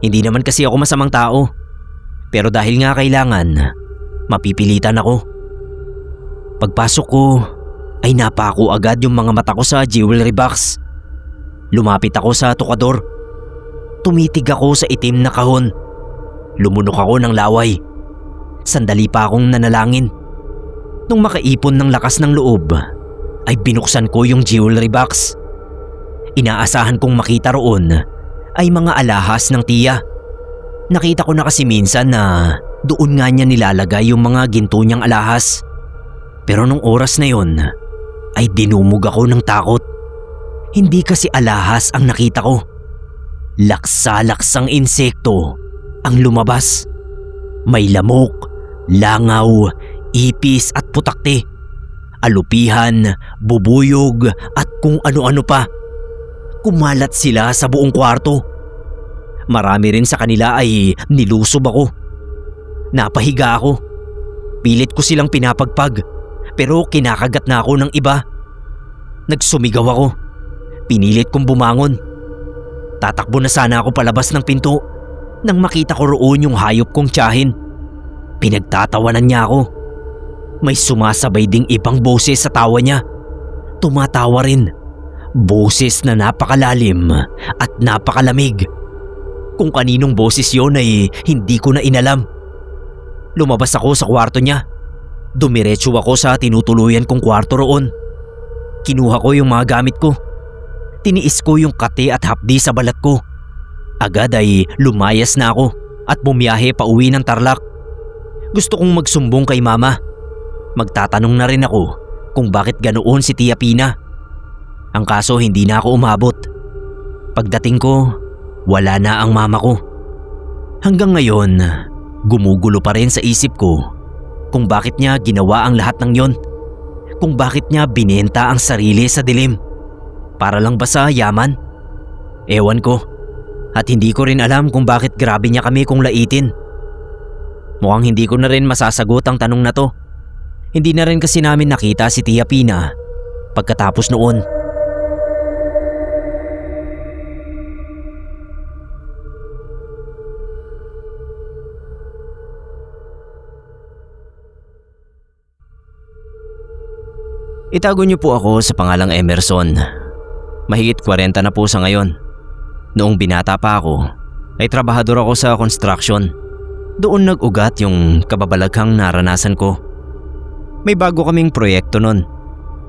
Speaker 1: Hindi naman kasi ako masamang tao. Pero dahil nga kailangan, mapipilitan ako. Pagpasok ko ay napako agad yung mga mata ko sa jewelry box. Lumapit ako sa tukador. Tumitig ako sa itim na kahon. Lumunok ako ng laway. Sandali pa akong nanalangin. Nung makaipon ng lakas ng loob, ay binuksan ko yung jewelry box. Inaasahan kong makita roon ay mga alahas ng tiya. Nakita ko na kasi minsan na doon nga niya nilalagay yung mga ginto niyang alahas. Pero nung oras na yon ay dinumog ako ng takot. Hindi kasi alahas ang nakita ko. Laksa-laksang insekto ang lumabas. May lamok, langaw, ipis at putakte, alupihan, bubuyog at kung ano-ano pa. Kumalat sila sa buong kwarto. Marami rin sa kanila ay nilusob ako. Napahiga ako. Pilit ko silang pinapagpag pero kinakagat na ako ng iba. Nagsumigaw ako. Pinilit kong bumangon. Tatakbo na sana ako palabas ng pinto nang makita ko roon yung hayop kong tiyahin. Pinagtatawanan niya ako. May sumasabay ding ibang boses sa tawa niya. Tumatawa rin. Boses na napakalalim at napakalamig. Kung kaninong boses yon ay hindi ko na inalam. Lumabas ako sa kwarto niya. Dumiretso ako sa tinutuluyan kong kwarto roon. Kinuha ko yung mga gamit ko. Tiniis ko yung kate at hapdi sa balat ko. Agad ay lumayas na ako at bumiyahe pa uwi ng Tarlac. Gusto kong magsumbong kay mama. Magtatanong na rin ako kung bakit ganoon si Tia Pina. Ang kaso hindi na ako umabot. Pagdating ko, wala na ang mama ko. Hanggang ngayon, gumugulo pa rin sa isip ko kung bakit niya ginawa ang lahat ng yon. Kung bakit niya binenta ang sarili sa dilim. Para lang ba sa yaman? Ewan ko. At hindi ko rin alam kung bakit grabe niya kami kung laitin. Mukhang hindi ko na rin masasagot ang tanong na to. Hindi na rin kasi namin nakita si Tia Pina pagkatapos noon. Itago niyo po ako sa pangalang Emerson. Mahigit 40 na po sa ngayon. Noong binata pa ako, ay trabahador ako sa construction. Doon nag-ugat yung kababalaghang naranasan ko. May bago kaming proyekto nun.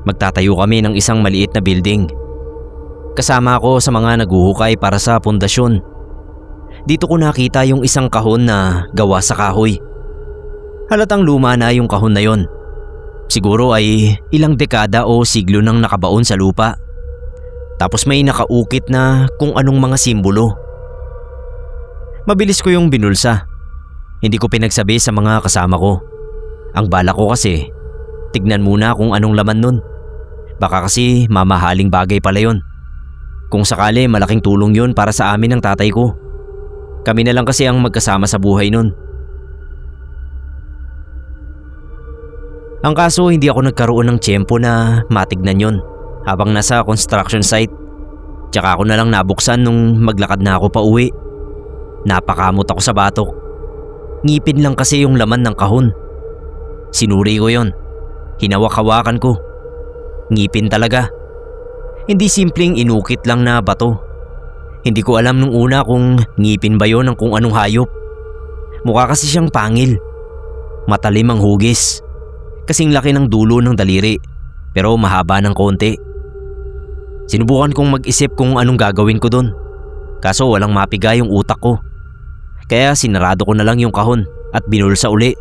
Speaker 1: Magtatayo kami ng isang maliit na building. Kasama ako sa mga naguhukay para sa pundasyon. Dito ko nakita yung isang kahon na gawa sa kahoy. Halatang luma na yung kahon na yon. Siguro ay ilang dekada o siglo nang nakabaon sa lupa. Tapos may nakaukit na kung anong mga simbolo. Mabilis ko yung binulsa. Hindi ko pinagsabi sa mga kasama ko. Ang bala ko kasi, tignan muna kung anong laman nun. Baka kasi mamahaling bagay pala yon. Kung sakali malaking tulong yun para sa amin ng tatay ko. Kami na lang kasi ang magkasama sa buhay nun. Ang kaso hindi ako nagkaroon ng tiyempo na matignan yon habang nasa construction site. Tsaka ako na lang nabuksan nung maglakad na ako pa uwi. Napakamot ako sa batok. Ngipin lang kasi yung laman ng kahon. Sinuri ko yon. Hinawak-hawakan ko. Ngipin talaga. Hindi simpleng inukit lang na bato. Hindi ko alam nung una kung ngipin ba yon ng kung anong hayop. Mukha kasi siyang pangil. Matalim ang hugis. Kasing laki ng dulo ng daliri pero mahaba ng konti. Sinubukan kong mag-isip kung anong gagawin ko dun. Kaso walang mapiga yung utak ko. Kaya sinarado ko na lang yung kahon at binulsa uli.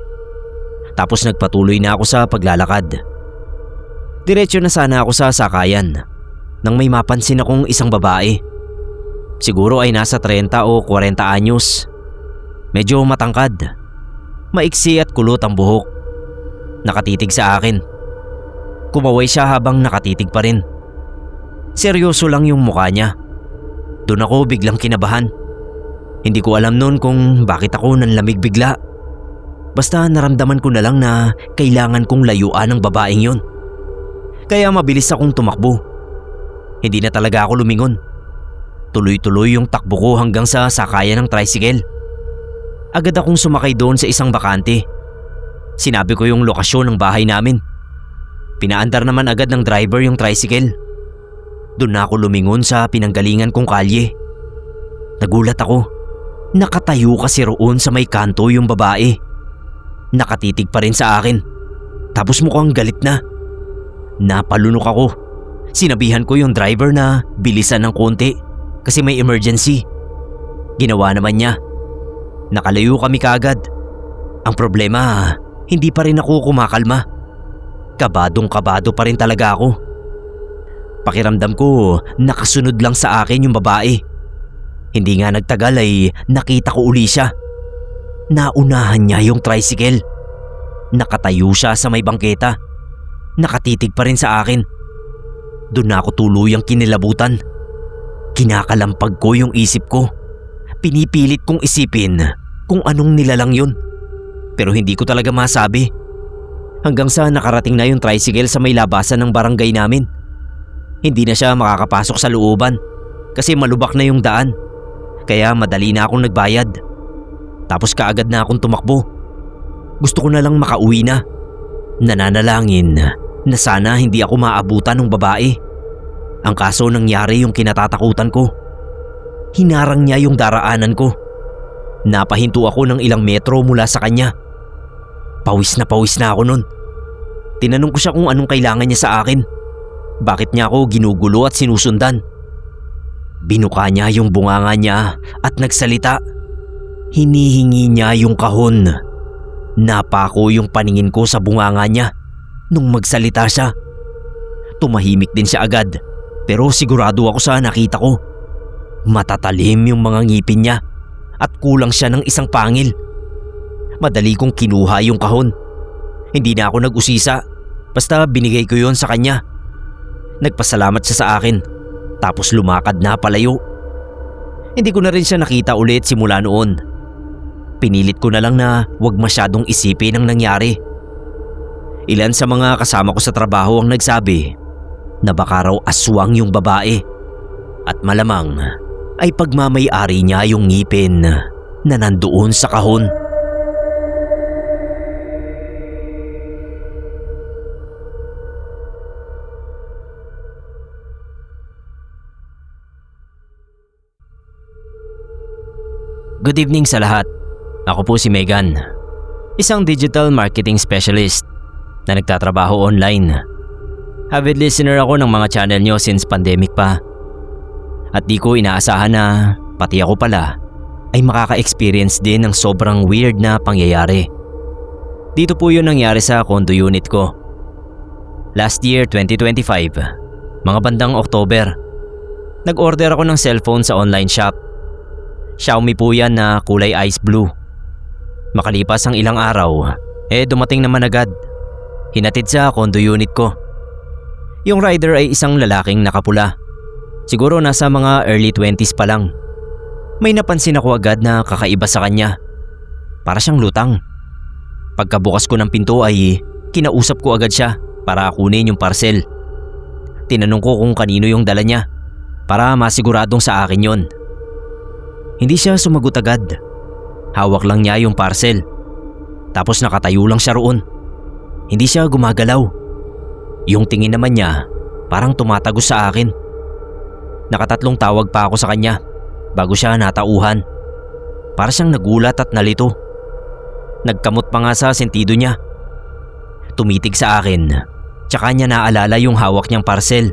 Speaker 1: Tapos nagpatuloy na ako sa paglalakad. Diretso na sana ako sa sakayan nang may mapansin akong isang babae. Siguro ay nasa 30 o 40 anyos. Medyo matangkad. Maiksi at kulot ang buhok. Nakatitig sa akin. Kumaway siya habang nakatitig pa rin. Seryoso lang yung mukha niya. Doon ako biglang kinabahan. Hindi ko alam noon kung bakit ako nanlamig bigla. Basta naramdaman ko na lang na kailangan kong layuan ang babaeng yun. Kaya mabilis akong tumakbo. Hindi na talaga ako lumingon. Tuloy-tuloy yung takbo ko hanggang sa sakayan ng tricycle. Agad akong sumakay doon sa isang bakante. Sinabi ko yung lokasyon ng bahay namin. Pinaandar naman agad ng driver yung tricycle. Doon na ako lumingon sa pinanggalingan kong kalye. Nagulat ako. Nakatayo kasi roon sa may kanto yung babae. Nakatitig pa rin sa akin. Tapos mukhang galit na. Napalunok ako. Sinabihan ko yung driver na bilisan ng konti kasi may emergency. Ginawa naman niya. Nakalayo kami kaagad. Ang problema, hindi pa rin ako kumakalma. Kabadong-kabado pa rin talaga ako. Pakiramdam ko, nakasunod lang sa akin yung babae. Hindi nga nagtagal ay nakita ko uli siya. Naunahan niya yung tricycle. Nakatayo siya sa may bangketa. Nakatitig pa rin sa akin. Doon na ako tuluyang kinilabutan. Kinakalampag ko yung isip ko. Pinipilit kong isipin kung anong nilalang yun. Pero hindi ko talaga masabi. Hanggang sa nakarating na yung tricycle sa may labasan ng barangay namin. Hindi na siya makakapasok sa looban kasi malubak na yung daan. Kaya madali na akong nagbayad. Tapos kaagad na akong tumakbo. Gusto ko na lang makauwi na. Nananalangin na sana hindi ako maabutan ng babae. Ang kaso nangyari yung kinatatakutan ko. Hinarang niya yung daraanan ko. Napahinto ako ng ilang metro mula sa kanya. Pawis na ako nun. Tinanong ko siya kung anong kailangan niya sa akin. Bakit niya ako ginugulo at sinusundan? Binuka niya yung bunganga niya at nagsalita. Hinihingi niya yung kahon. Napako yung paningin ko sa bunganga niya nung magsalita siya. Tumahimik din siya agad pero sigurado ako sa nakita ko. Matatalim yung mga ngipin niya at kulang siya ng isang pangil. Madali kong kinuha yung kahon. Hindi na ako nag-usisa, basta binigay ko yon sa kanya. Nagpasalamat siya sa akin, tapos lumakad na palayo. Hindi ko na rin siya nakita ulit simula noon. Pinilit ko na lang na huwag masyadong isipin ang nangyari. Ilan sa mga kasama ko sa trabaho ang nagsabi na baka raw aswang yung babae at malamang ay pagmamay-ari niya yung ngipin na nandoon sa kahon. Good evening sa lahat. Ako po si Megan, isang digital marketing specialist na nagtatrabaho online. Avid listener ako ng mga channel nyo since pandemic pa. At di ko inaasahan na pati ako pala ay makaka-experience din ng sobrang weird na pangyayari. Dito po yun nangyari sa condo unit ko. Last year 2025, mga bandang October, nag-order ako ng cellphone sa online shop. Xiaomi po yan na kulay ice blue. Makalipas ang ilang araw, dumating naman agad. Hinatid sa condo unit ko. Yung rider ay isang lalaking nakapula. Siguro nasa mga early 20s pa lang. May napansin ako agad na kakaiba sa kanya. Para siyang lutang. Pagkabukas ko ng pinto ay kinausap ko agad siya para kunin yung parcel. Tinanong ko kung kanino yung dala niya para masiguradong sa akin yon. Hindi siya sumagot agad. Hawak lang niya yung parcel. Tapos nakatayo lang siya roon. Hindi siya gumagalaw. Yung tingin naman niya parang tumatagos sa akin. Nakatatlong tawag pa ako sa kanya bago siya natauhan. Para siyang nagulat at nalito. Nagkamot pa nga sa sentido niya. Tumitig sa akin, tsaka niya naalala yung hawak niyang parcel.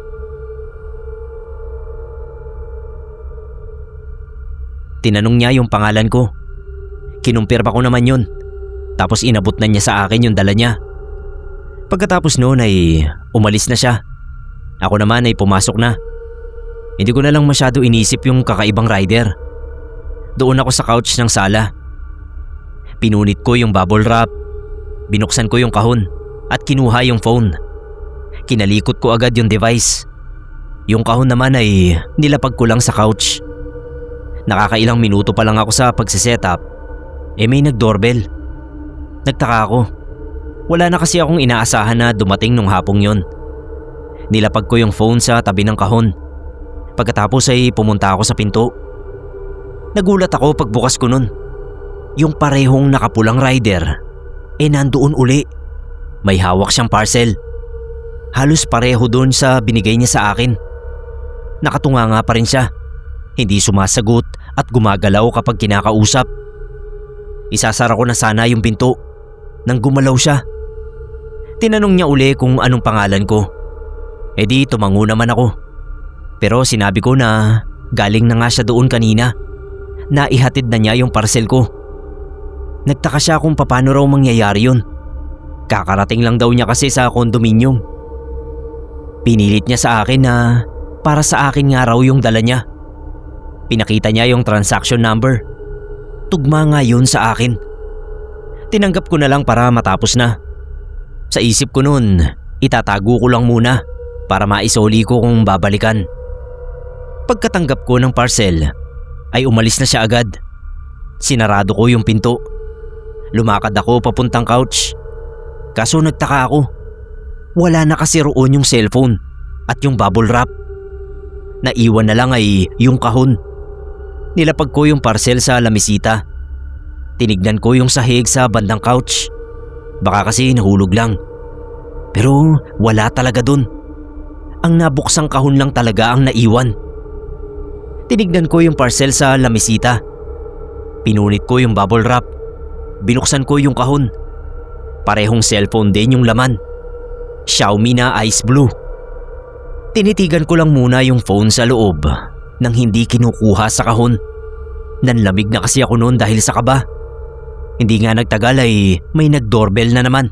Speaker 1: Tinanong niya yung pangalan ko. Kinumpirma ko naman yun. Tapos inabot na niya sa akin yung dala niya. Pagkatapos noon ay umalis na siya. Ako naman ay pumasok na. Hindi ko na lang masyado inisip yung kakaibang rider. Doon ako sa couch ng sala. Pinunit ko yung bubble wrap, binuksan ko yung kahon at kinuha yung phone. Kinalikot ko agad yung device. Yung kahon naman ay nilapag ko lang sa couch. Nakakailang minuto pa lang ako sa pagsisetup, may nag-doorbell. Nagtaka ako. Wala na kasi akong inaasahan na dumating nung hapong yon. Nilapag ko yung phone sa tabi ng kahon. Pagkatapos ay pumunta ako sa pinto. Nagulat ako pagbukas ko nun. Yung parehong nakapulang rider, nandoon uli. May hawak siyang parcel. Halos pareho doon sa binigay niya sa akin. Nakatunganga pa rin siya. Hindi sumasagot at gumagalaw kapag kinakausap. Isasara ko na sana yung pinto nang gumalaw siya. Tinanong niya uli kung anong pangalan ko. Di tumango naman ako. Pero sinabi ko na galing na nga siya doon kanina. Naihatid na niya yung parcel ko. Nagtaka siya kung paano raw mangyayari yun. Kakarating lang daw niya kasi sa kondominium. Pinilit niya sa akin na para sa akin nga raw yung dala niya. Pinakita niya yung transaction number. Tugma nga yun sa akin. Tinanggap ko na lang para matapos na. Sa isip ko noon, itatago ko lang muna para maisoli ko kung babalikan. Pagkatanggap ko ng parcel, ay umalis na siya agad. Sinarado ko yung pinto. Lumakad ako papuntang couch. Kaso nagtaka ako. Wala na kasi roon yung cellphone at yung bubble wrap. Naiwan na lang ay yung kahon. Nilapag ko yung parcel sa lamisita. Tinignan ko yung sahig sa bandang couch. Baka kasi nahulog lang. Pero wala talaga dun. Ang nabuksang kahon lang talaga ang naiwan. Tinignan ko yung parcel sa lamisita. Pinunit ko yung bubble wrap. Binuksan ko yung kahon. Parehong cellphone din yung laman. Xiaomi na ice blue. Tinitigan ko lang muna yung phone sa loob nang hindi kinukuha sa kahon. Nanlamig na kasi ako noon dahil sa kaba. Hindi nga nagtagal ay may nag-doorbell na naman.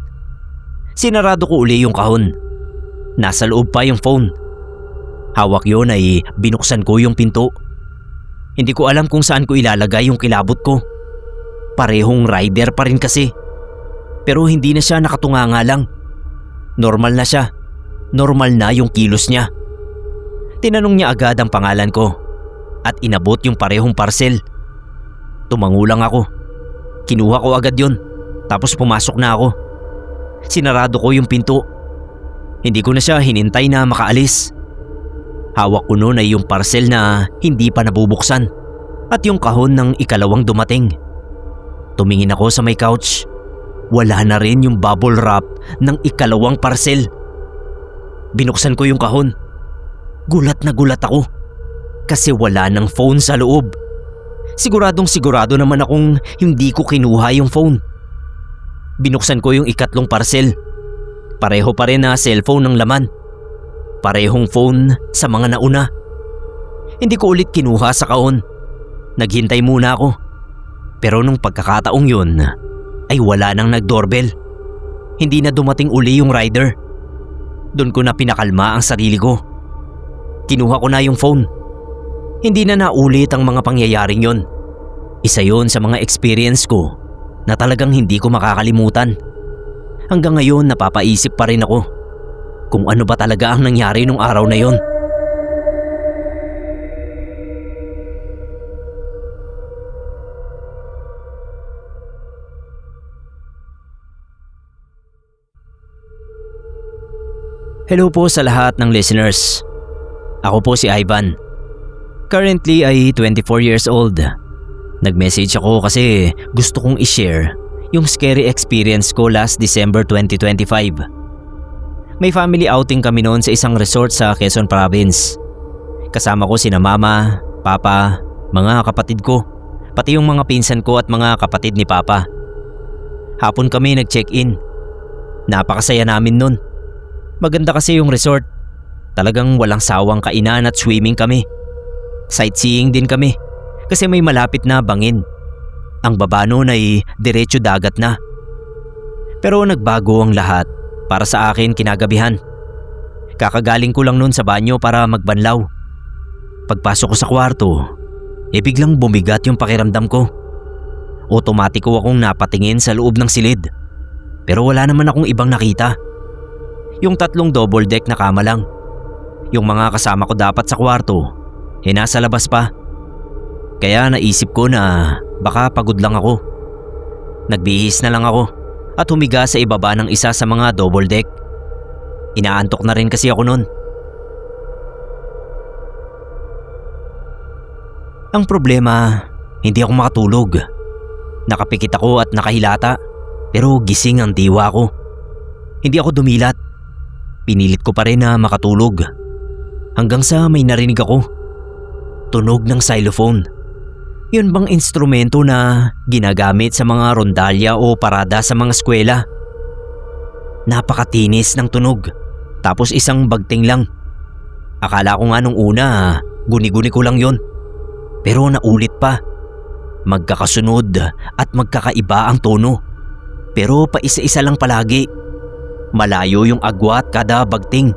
Speaker 1: Sinarado ko uli yung kahon. Nasa loob pa yung phone. Hawak yun ay binuksan ko yung pinto. Hindi ko alam kung saan ko ilalagay yung kilabot ko. Parehong rider pa rin kasi. Pero hindi na siya nakatunganga lang. Normal na siya. Normal na yung kilos niya. Tinanong niya agad ang pangalan ko at inabot yung parehong parcel. Tumango lang ako. Kinuha ko agad yun. Tapos pumasok na ako. Sinarado ko yung pinto. Hindi ko na siya hinintay na makaalis. Hawak ko noon ay yung parcel na hindi pa nabubuksan at yung kahon ng ikalawang dumating. Tumingin ako sa may couch. Wala na rin yung bubble wrap ng ikalawang parcel. Binuksan ko yung kahon. Gulat na gulat ako kasi wala ng phone sa loob. Siguradong sigurado naman akong hindi ko kinuha yung phone. Binuksan ko yung ikatlong parcel. Pareho pa rin na cellphone ng laman. Parehong phone sa mga nauna. Hindi ko ulit kinuha sa kahon. Naghintay muna ako. Pero nung pagkakataong yun, ay wala nang nag-doorbell. Hindi na dumating uli yung rider. Doon ko na pinakalma ang sarili ko. Kinuha ko na yung phone. Hindi na naulit ang mga pangyayaring yon. Isa yon sa mga experience ko na talagang hindi ko makakalimutan. Hanggang ngayon napapaisip pa rin ako kung ano ba talaga ang nangyari nung araw na yon. Hello po sa lahat ng listeners. Ako po si Ivan. Currently ay 24 years old. Nag-message ako kasi gusto kong i-share yung scary experience ko last December 2025. May family outing kami noon sa isang resort sa Quezon Province. Kasama ko sina mama, papa, mga kapatid ko, pati yung mga pinsan ko at mga kapatid ni papa. Hapon kami nag-check-in. Napakasaya namin noon. Maganda kasi yung resort. Talagang walang sawang kainan at swimming kami. Sightseeing din kami kasi may malapit na bangin. Ang baba noon ay diretso dagat na. Pero nagbago ang lahat para sa akin kinagabihan. Kakagaling ko lang noon sa banyo para magbanlaw. Pagpasok ko sa kwarto, biglang bumigat yung pakiramdam ko. otomatiko akong napatingin sa loob ng silid. Pero wala naman akong ibang nakita. Yung 3 double deck na kama lang. Yung mga kasama ko dapat sa kwarto, nasa labas pa. Kaya naisip ko na baka pagod lang ako. Nagbihis na lang ako at humiga sa ibaba ng isa sa mga double deck. Inaantok na rin kasi ako noon. Ang problema, hindi ako makatulog. Nakapikit ako at nakahilata, pero gising ang diwa ko. Hindi ako dumilat. Pinilit ko pa rin na makatulog. Hanggang sa may narinig ako. Tunog ng xylophone. Yun bang instrumento na ginagamit sa mga rondalya o parada sa mga eskwela? Napakatinis ng tunog. Tapos isang bagting lang. Akala ko nga nung una, guni-guni ko lang yon. Pero naulit pa. Magkakasunod at magkakaiba ang tono. Pero paisa-isa lang palagi. Malayo yung agwat kada bagting.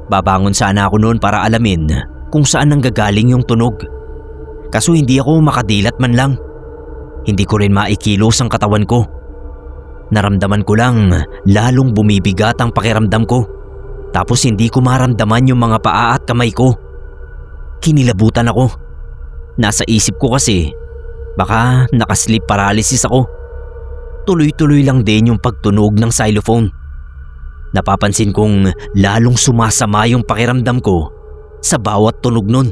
Speaker 1: Babangon sana ako noon para alamin kung saan nanggagaling yung tunog. Kaso hindi ako makadilat man lang. Hindi ko rin maikilos ang katawan ko. Naramdaman ko lang lalong bumibigat ang pakiramdam ko. Tapos hindi ko maramdaman yung mga paa at kamay ko. Kinilabutan ako. Nasa isip ko kasi baka nakasleep paralysis ako. Tuloy-tuloy lang din yung pagtunog ng xylophone. Napapansin kong lalong sumasama yung pakiramdam ko sa bawat tunog nun.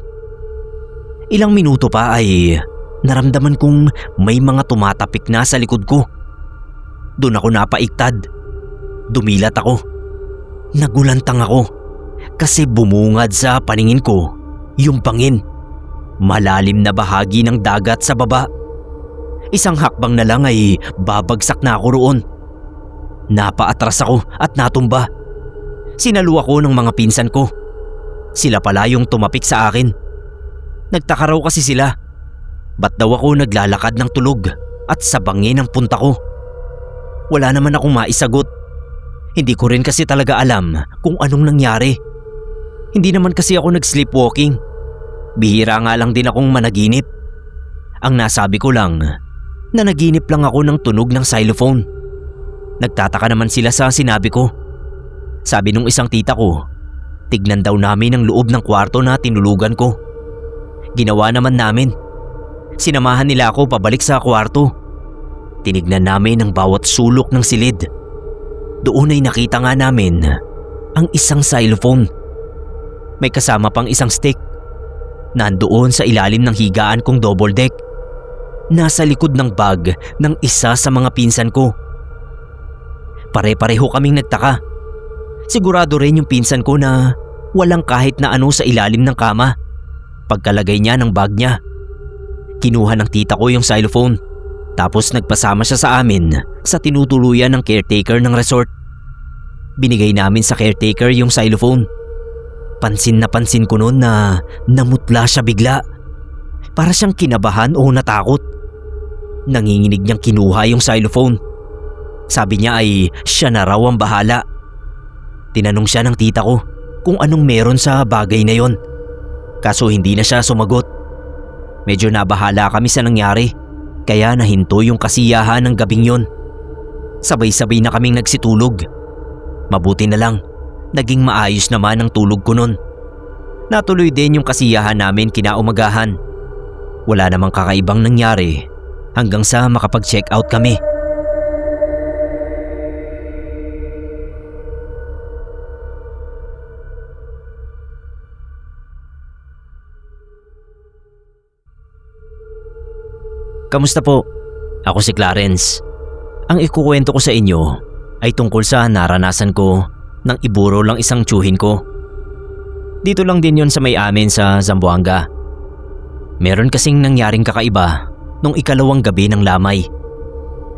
Speaker 1: Ilang minuto pa ay naramdaman kong may mga tumatapik na sa likod ko. Doon ako napaiktad. Dumilat ako. Nagulantang ako kasi bumungad sa paningin ko yung bangin. Malalim na bahagi ng dagat sa baba. Isang hakbang na lang ay babagsak na ako roon. Napaatras ako at natumba. Sinalo ako ng mga pinsan ko. Sila pala yung tumapik sa akin. Nagtaka raw kasi sila. Ba't daw ako naglalakad ng tulog at sa bangin ang punta ko? Wala naman akong maisagot. Hindi ko rin kasi talaga alam kung anong nangyari. Hindi naman kasi ako nag-sleepwalking. Bihira nga lang din akong managinip. Ang nasabi ko lang, nanaginip lang ako ng tunog ng xylophone. Nagtataka naman sila sa sinabi ko. Sabi nung isang tita ko, tignan daw namin ang loob ng kwarto na tinulugan ko. Ginawa naman namin. Sinamahan nila ako pabalik sa kwarto. Tinignan namin ang bawat sulok ng silid. Doon ay nakita nga namin ang isang xylophone. May kasama pang isang stick. Nandoon sa ilalim ng higaan kong double deck. Nasa likod ng bag ng isa sa mga pinsan ko. Pare-pareho kaming nagtaka. Sigurado rin yung pinsan ko na walang kahit na ano sa ilalim ng kama. Pagkalagay niya ng bag niya, kinuha ng tita ko yung xylophone. Tapos nagpasama siya sa amin sa tinutuluyan ng caretaker ng resort. Binigay namin sa caretaker yung xylophone. Pansin ko noon na namutla siya bigla. Para siyang kinabahan o natakot. Nanginginig niyang kinuha yung xylophone. Sabi niya ay siya na raw ang bahala. Tinanong siya ng tita ko kung anong meron sa bagay na yon. Kaso hindi na siya sumagot. Medyo nabahala kami sa nangyari. Kaya nahinto yung kasiyahan ng gabing yon. Sabay-sabay na kaming nagsitulog. Mabuti na lang. Naging maayos naman ang tulog ko nun. Natuloy din yung kasiyahan namin kinaumagahan. Wala namang kakaibang nangyari hanggang sa makapag-check out kami. Kamusta po? Ako si Clarence. Ang ikukwento ko sa inyo ay tungkol sa naranasan ko nang iburo lang isang tsuhin ko. Dito lang din yon sa may amin sa Zamboanga. Meron kasing nangyaring kakaiba nung ikalawang gabi ng lamay.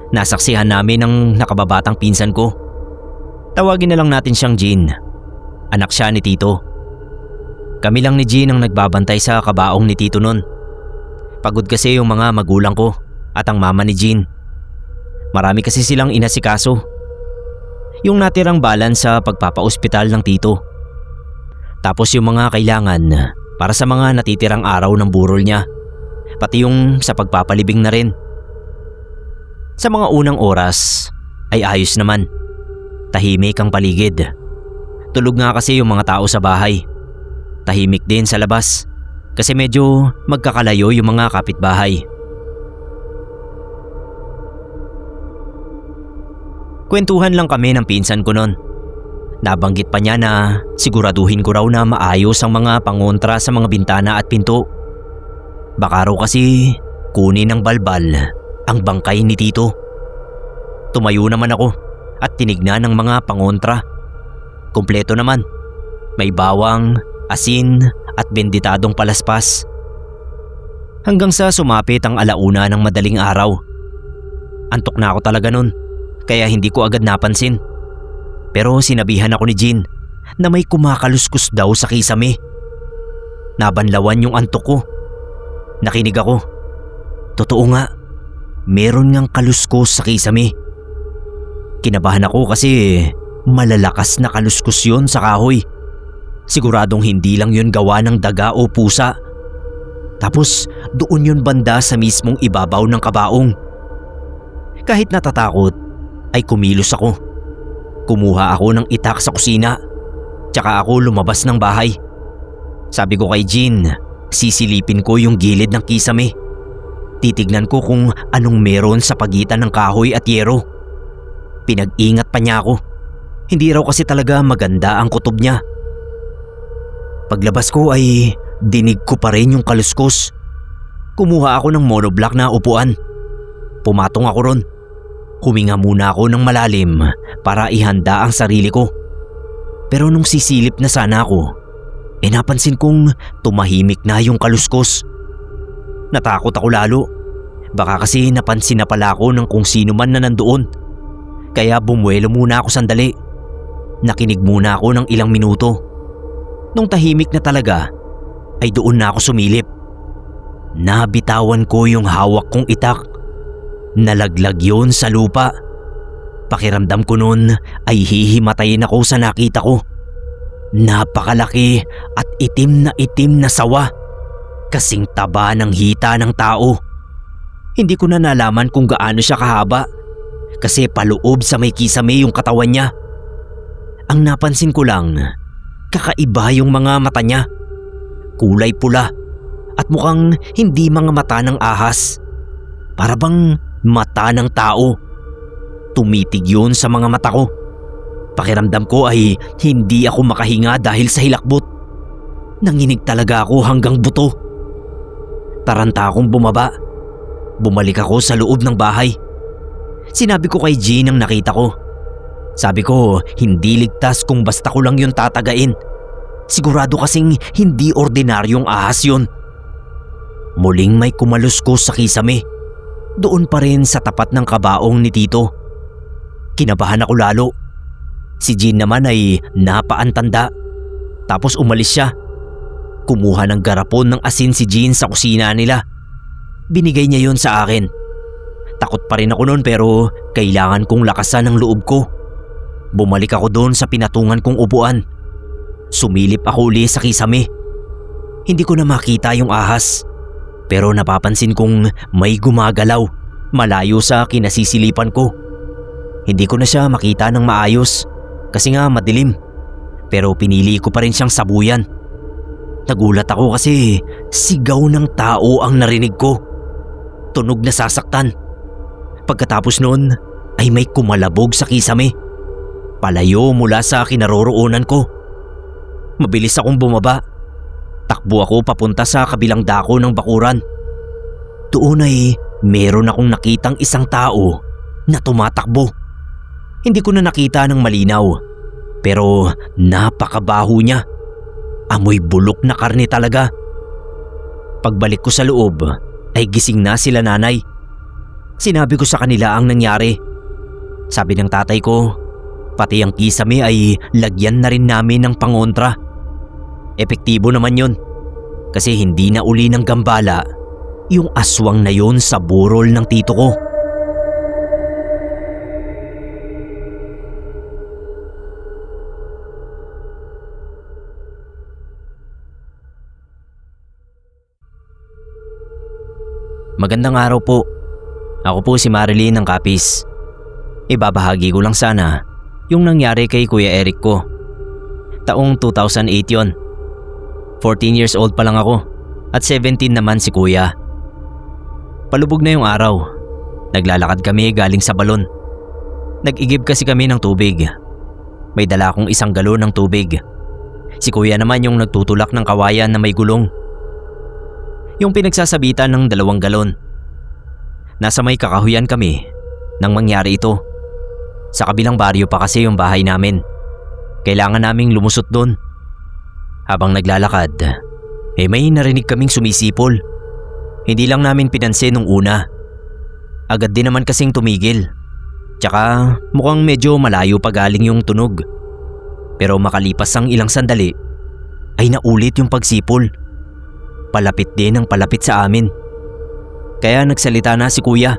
Speaker 1: Nasaksihan namin ang nakababatang pinsan ko. Tawagin na lang natin siyang Jean. Anak siya ni Tito. Kami lang ni Jean ang nagbabantay sa kabaong ni Tito nun. Pagod kasi yung mga magulang ko at ang mama ni Jean. Marami kasi silang inasikaso. Yung natirang balance sa pagpapaospital ng Tito. Tapos yung mga kailangan para sa mga natitirang araw ng burol niya. Pati yung sa pagpapalibing na rin. Sa mga unang oras ay ayos naman. Tahimik ang paligid. Tulog nga kasi yung mga tao sa bahay. Tahimik din sa labas kasi medyo magkakalayo yung mga kapitbahay. Kwentuhan lang kami ng pinsan ko noon. Nabanggit pa niya na siguraduhin ko raw na maayos ang mga pangontra sa mga bintana at pinto. Baka raw kasi kunin ng balbal ang bangkay ni Tito. Tumayo naman ako at tinignan ng mga pangontra. Kumpleto naman. May bawang, asin at benditadong palaspas. Hanggang sa sumapit ang alauna ng madaling araw. Antok na ako talaga nun kaya hindi ko agad napansin. Pero sinabihan ako ni Jean na may kumakaluskus daw sa kisame. Nabanlawan yung antok ko. Nakinig ako. Totoo nga, meron ngang kaluskos sa kisame. Kinabahan ako kasi malalakas na kaluskos yun sa kahoy. Siguradong hindi lang yun gawa ng daga o pusa. Tapos doon yun banda sa mismong ibabaw ng kabaong. Kahit natatakot ay kumilos ako. Kumuha ako ng itak sa kusina. Tsaka ako lumabas ng bahay. Sabi ko kay Jean, sisilipin ko yung gilid ng kisame. Titignan ko kung anong meron sa pagitan ng kahoy at yero. Pinag-ingat pa niya ako. Hindi raw kasi talaga maganda ang kutob niya. Paglabas ko ay dinig ko pa rin yung kaluskos. Kumuha ako ng monoblock na upuan. Pumatong ako ron. Huminga muna ako ng malalim para ihanda ang sarili ko. Pero nung sisilip na sana ako, napansin kong tumahimik na yung kaluskos. Natakot ako lalo. Baka kasi napansin na pala ako ng kung sino man na nandoon. Kaya bumuelo muna ako sandali. Nakinig muna ako ng ilang minuto. Nung tahimik na talaga, ay doon na ako sumilip. Nabitawan ko yung hawak kong itak. Nalaglag yun sa lupa. Pakiramdam ko nun ay hihimatayin ako sa nakita ko. Napakalaki at itim na sawa. Kasing taba ng hita ng tao. Hindi ko na nalaman kung gaano siya kahaba kasi paloob sa may kisame yung katawan niya. Ang napansin ko lang, kakaiba yung mga mata niya. Kulay pula at mukhang hindi mga mata ng ahas. Para bang mata ng tao. Tumitig yun sa mga mata ko. Pakiramdam ko ay hindi ako makahinga dahil sa hilakbot. Nanginig talaga ako hanggang buto. Taranta akong bumaba. Bumalik ako sa loob ng bahay. Sinabi ko kay Jean ang nakita ko. Sabi ko hindi ligtas kung basta ko lang yun tatagain. Sigurado kasing hindi ordinaryong ahas yun. Muling may kumaluskos sa kisame. Doon pa rin sa tapat ng kabaong ni Tito. Kinabahan ako lalo. Si Jean naman ay napaantanda. Tapos umalis siya. Kumuha ng garapon ng asin si Jean sa kusina nila. Binigay niya yon sa akin. Takot pa rin ako noon pero kailangan kong lakasan ang loob ko. Bumalik ako doon sa pinatungan kong upuan. Sumilip ako uli sa kisame. Hindi ko na makita yung ahas. Pero napapansin kong may gumagalaw malayo sa kinasisilipan ko. Hindi ko na siya makita ng maayos kasi nga madilim. Pero pinili ko pa rin siyang sabuyan. Nagulat ako kasi sigaw ng tao ang narinig ko. Tunog na sasaktan. Pagkatapos noon ay may kumalabog sa kisame. Palayo mula sa kinaroroonan ko. Mabilis akong bumaba. Takbo ako papunta sa kabilang dako ng bakuran. Doon ay meron akong nakitang isang tao na tumatakbo. Hindi ko na nakita ng malinaw pero napakabaho niya. Amoy bulok na karne talaga. Pagbalik ko sa loob ay gising na sila nanay. Sinabi ko sa kanila ang nangyari. Sabi ng tatay ko, pati ang kisame ay lagyan na rin namin ng pangontra. Epektibo naman yun kasi hindi na uli ng gambala yung aswang na yun sa burol ng tito ko. Magandang araw po. Ako po si Marilyn ng Capiz. Ibabahagi ko lang sana yung nangyari kay Kuya Eric ko. Taong 2008 yon. 14 years old pa lang ako at 17 naman si Kuya. Palubog na yung araw. Naglalakad kami galing sa balon. Nag-igib kasi kami ng tubig. May dala akong 1 galon ng tubig. Si Kuya naman yung nagtutulak ng kawayan na may gulong. Yung pinagsasabitan ng 2 galon. Nasa may kakahuyan kami nang mangyari ito. Sa kabilang baryo pa kasi yung bahay namin. Kailangan naming lumusot doon. Habang naglalakad, may narinig kaming sumisipol. Hindi lang namin pinansin nung una. Agad din naman kasing tumigil. Tsaka mukhang medyo malayo pa galing yung tunog. Pero makalipas ang ilang sandali, ay naulit yung pagsipol. Palapit din ang palapit sa amin. Kaya nagsalita na si Kuya.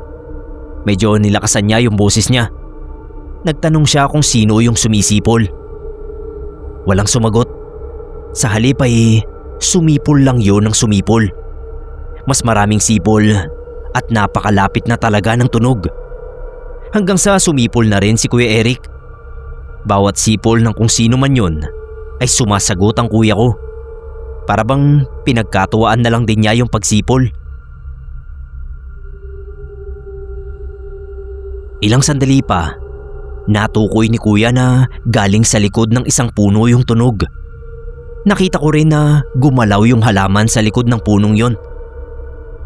Speaker 1: Medyo nilakasan niya yung boses niya. Nagtanong siya kung sino yung sumisipol. Walang sumagot. Sa halip ay sumipol lang yun ng sumipol. Mas maraming sipol at napakalapit na talaga ng tunog. Hanggang sa sumipol na rin si Kuya Eric. Bawat sipol ng kung sino man yun ay sumasagot ang kuya ko. Para bang pinagkatuwaan na lang din niya yung pagsipol. Ilang sandali pa, natukoy ni Kuya na galing sa likod ng isang puno yung tunog. Nakita ko rin na gumalaw yung halaman sa likod ng punong yon.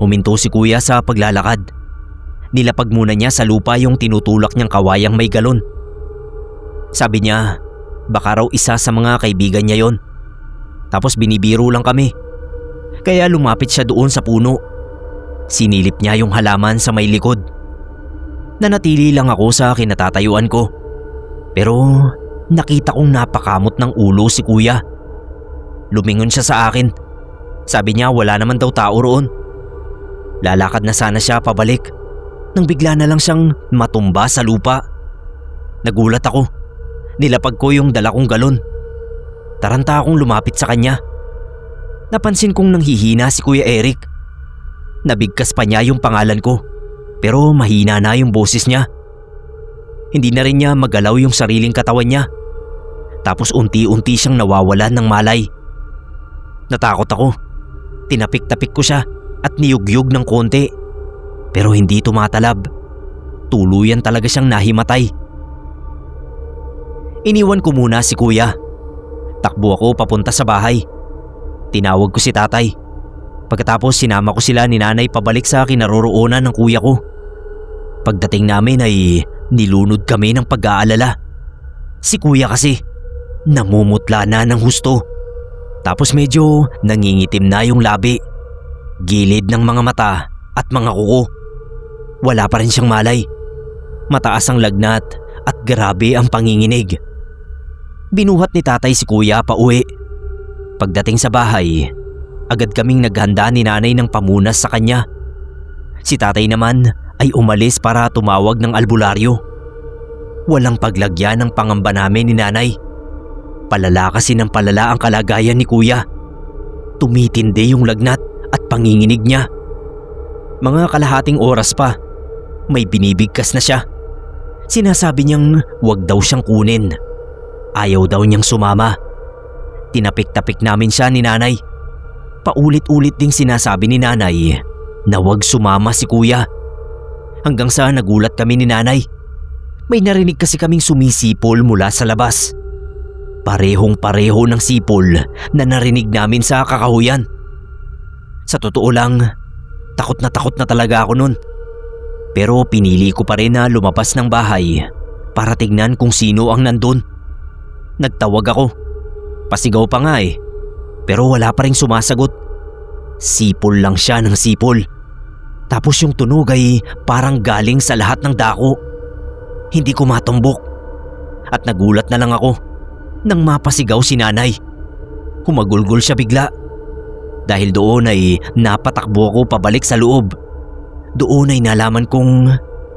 Speaker 1: Huminto si Kuya sa paglalakad. Nilapag muna niya sa lupa yung tinutulak niyang kawayang may galon. Sabi niya, baka raw isa sa mga kaibigan niya yon. Tapos binibiro lang kami. Kaya lumapit siya doon sa puno. Sinilip niya yung halaman sa may likod. Nanatili lang ako sa kinatatayuan ko. Pero nakita kong napakamot ng ulo si Kuya. Lumingon siya sa akin. Sabi niya wala naman daw tao roon. Lalakad na sana siya pabalik nang bigla na lang siyang matumba sa lupa. Nagulat ako. Nilapag ko yung dala kong galon. Taranta akong lumapit sa kanya. Napansin kong nanghihina si Kuya Eric. Nabigkas pa niya yung pangalan ko. Pero mahina na yung boses niya. Hindi na rin niya magalaw yung sariling katawan niya. Tapos unti-unti siyang nawawalan ng malay. Natakot ako. Tinapik-tapik ko siya at niyugyug ng konti. Pero hindi tumatalab. Tuluyan talaga siyang nahimatay. Iniwan ko muna si Kuya. Takbo ako papunta sa bahay. Tinawag ko si tatay. Pagkatapos sinama ko sila ni nanay pabalik sa kinaroroonan ng kuya ko. Pagdating namin ay nilunod kami ng pag-aalala. Si Kuya kasi namumutla na ng husto. Tapos medyo nangingitim na yung labi. Gilid ng mga mata at mga kuko. Wala pa rin siyang malay. Mataas ang lagnat at grabe ang panginginig. Binuhat ni tatay si Kuya pauwi. Pagdating sa bahay, agad kaming naghanda ni nanay ng pamunas sa kanya. Si tatay naman ay umalis para tumawag ng albularyo. Walang paglagyan ng pangamba namin ni nanay. Palala kasi ng palala ang kalagayan ni Kuya. Tumitindi yung lagnat at panginginig niya. Mga kalahating oras pa, may binibigkas na siya. Sinasabi niyang wag daw siyang kunin. Ayaw daw niyang sumama. Tinapik-tapik namin siya ni nanay. Paulit-ulit ding sinasabi ni nanay na wag sumama si Kuya. Hanggang sa nagulat kami ni nanay. May narinig kasi kaming sumisipol mula sa labas. Parehong-pareho ng sipol na narinig namin sa kakahuyan. Sa totoo lang, takot na talaga ako nun. Pero pinili ko pa rin na lumabas ng bahay para tignan kung sino ang nandun. Nagtawag ako. Pasigaw pa nga eh. Pero wala pa rin sumasagot. Sipol lang siya ng sipol. Tapos yung tunog ay parang galing sa lahat ng dako. Hindi ko matumbok. At nagulat na lang ako nang mapasigaw si nanay. Humagulgol siya bigla. Dahil doon ay napatakbo ako pabalik sa loob. Doon ay nalaman kong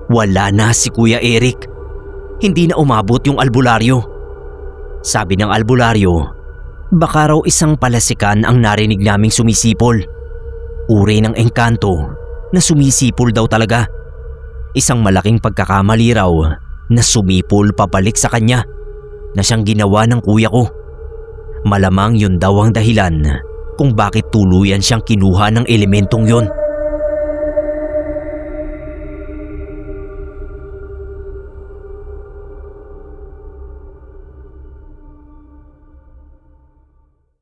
Speaker 1: wala na si Kuya Eric. Hindi na umabot yung albularyo. Sabi ng albularyo, baka raw isang palasikan ang narinig naming sumisipol. Uri ng engkanto na sumisipol daw talaga. isang malaking pagkakamali raw na sumipol pabalik sa kanya na siyang ginawa ng kuya ko. Malamang yun daw ang dahilan kung bakit tuluyan siyang kinuha ng elementong yun.